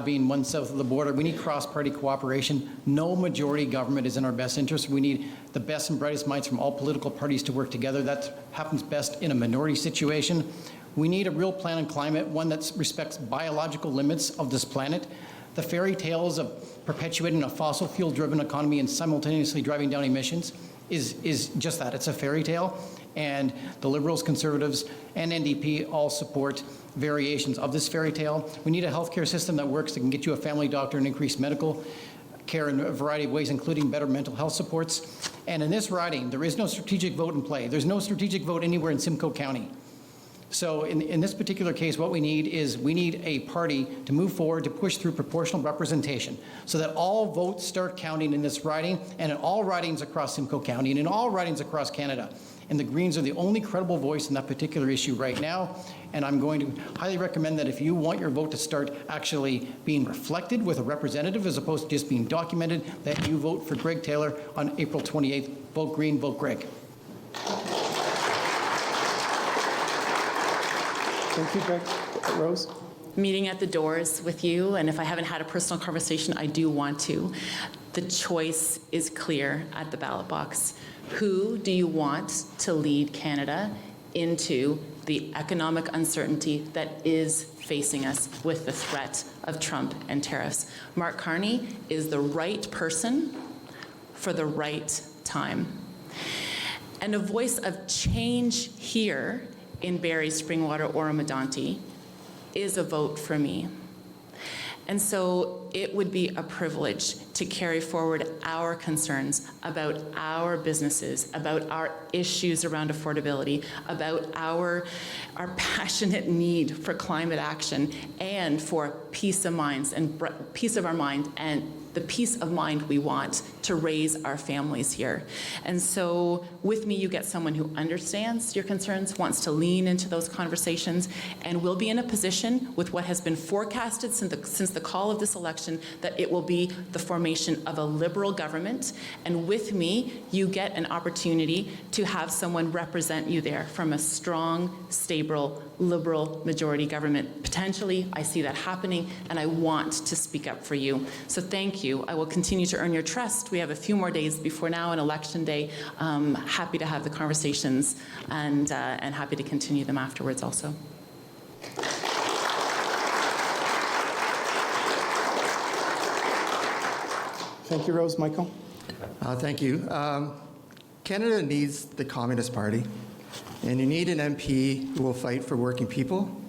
being one south of the border. We need cross-party cooperation. No majority government is in our best interest. We need the best and brightest minds from all political parties to work together. That happens best in a minority situation. We need a real plan on climate, one that respects biological limits of this planet. The fairy tales of perpetuating a fossil fuel-driven economy and simultaneously driving down emissions is just that. It's a fairy tale. And the Liberals, Conservatives, and NDP all support variations of this fairy tale. We need a healthcare system that works, that can get you a family doctor and increase medical care in a variety of ways, including better mental health supports. And in this riding, there is no strategic vote in play. There's no strategic vote anywhere in Simcoe County. So in this particular case, what we need a party to move forward to push through proportional representation so that all votes start counting in this riding and in all ridings across Simcoe County and in all ridings across Canada. And the Greens are the only credible voice in that particular issue right now. And I'm going to highly recommend that if you want your vote to start actually being reflected with a representative as opposed to just being documented, that you vote for Greg Taylor on April 28th. Vote Green, vote Greg. Thank you, Greg. Rose? Meeting at the doors with you, and if I haven't had a personal conversation, I do want to. The choice is clear at the ballot box. Who do you want to lead Canada into the economic uncertainty that is facing us with the threat of Trump and tariffs? Mark Carney is the right person for the right time. And a voice of change here in Barrie, Springwater, Oro-Medonte is a vote for me. And so it would be a privilege to carry forward our concerns about our businesses, about our issues around affordability, about our passionate need for climate action and for peace of minds and peace of our mind and the peace of mind we want to raise our families here. And so with me, you get someone who understands your concerns, wants to lean into those conversations, and will be in a position with what has been forecasted since the call of this election that it will be the formation of a Liberal government. And with me, you get an opportunity to have someone represent you there from a strong, stable, Liberal majority government. Potentially, I see that happening, and I want to speak up for you. So thank you. I will continue to earn your trust. We have a few more days before now and Election Day. Happy to have the conversations and happy to continue them afterwards also. Thank you, Rose. Michael? Thank you. Canada needs the Communist Party, and you need an MP who will fight for working people.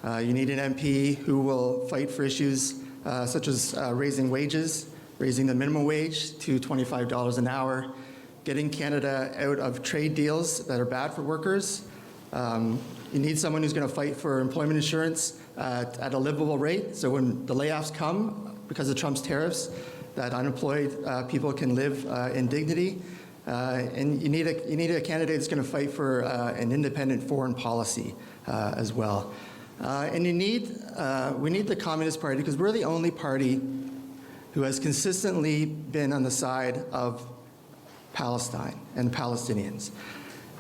You need an MP who will fight for issues such as raising wages, raising the minimum wage to $25 an hour, getting Canada out of trade deals that are bad for workers. You need someone who's going to fight for employment insurance at a livable rate, so when the layoffs come because of Trump's tariffs, that unemployed people can live in dignity. And you need a candidate that's going to fight for an independent foreign policy as well. And we need the Communist Party because we're the only party who has consistently been on the side of Palestine and Palestinians.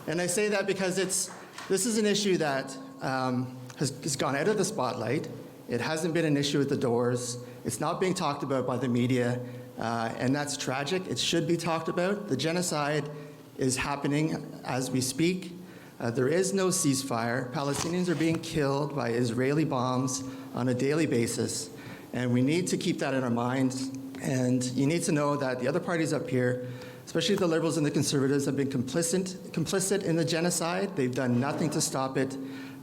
And I say that because this is an issue that has gone out of the spotlight. It hasn't been an issue at the doors. It's not being talked about by the media, and that's tragic. It should be talked about. The genocide is happening as we speak. There is no ceasefire. Palestinians are being killed by Israeli bombs on a daily basis, and we need to keep that in our minds. And you need to know that the other parties up here, especially the Liberals and the Conservatives, have been complicit in the genocide. They've done nothing to stop it.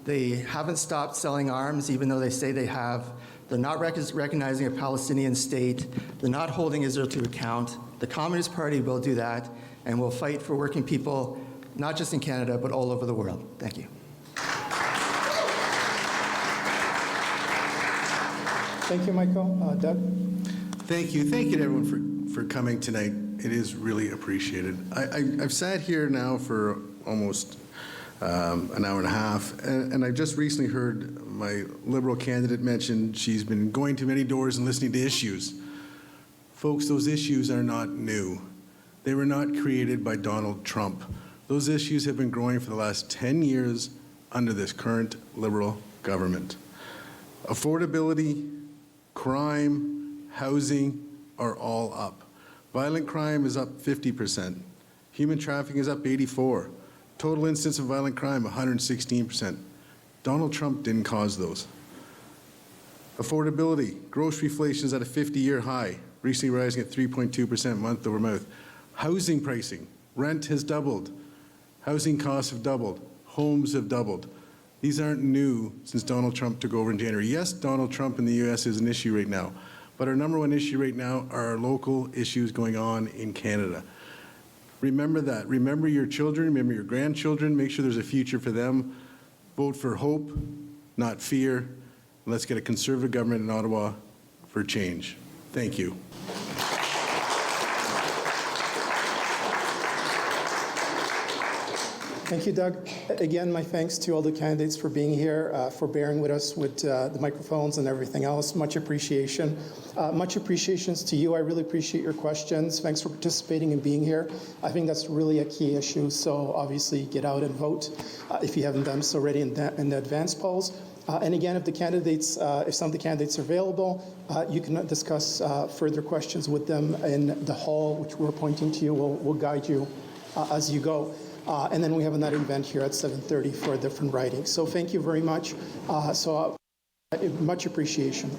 They haven't stopped selling arms, even though they say they have. They're not recognizing a Palestinian state. They're not holding Israel to account. The Communist Party will do that, and will fight for working people, not just in Canada, but all over the world. Thank you. Thank you, Michael. Doug? Thank you. Thank you to everyone for coming tonight. It is really appreciated. I've sat here now for almost an hour and a half, and I just recently heard my Liberal candidate mention she's been going to many doors and listening to issues. Folks, those issues are not new. They were not created by Donald Trump. Those issues have been growing for the last 10 years under this current Liberal government. Affordability, crime, housing are all up. Violent crime is up 50%. Human trafficking is up 84%. Total incidents of violent crime, 116%. Donald Trump didn't cause those. Affordability, grocery inflation is at a 50-year high, recently rising at 3.2% month over month. Housing pricing, rent has doubled. Housing costs have doubled. Homes have doubled. These aren't new since Donald Trump took over in January. Yes, Donald Trump in the U.S. is an issue right now, but our number one issue right now are our local issues going on in Canada. Remember that. Remember your children, remember your grandchildren, make sure there's a future for them. Vote for hope, not fear. And let's get a Conservative government in Ottawa for change. Thank you. Thank you, Doug. Again, my thanks to all the candidates for being here, for bearing with us with the microphones and everything else. Much appreciation. Much appreciations to you. I really appreciate your questions. Thanks for participating and being here. I think that's really a key issue. So obviously get out and vote if you haven't done so already in the advance polls. And again, if some of the candidates are available, you can discuss further questions with them in the hall, which we're pointing to you. We'll guide you as you go. And then we have another event here at 7:30 for a different writing. So thank you very much. Much appreciation.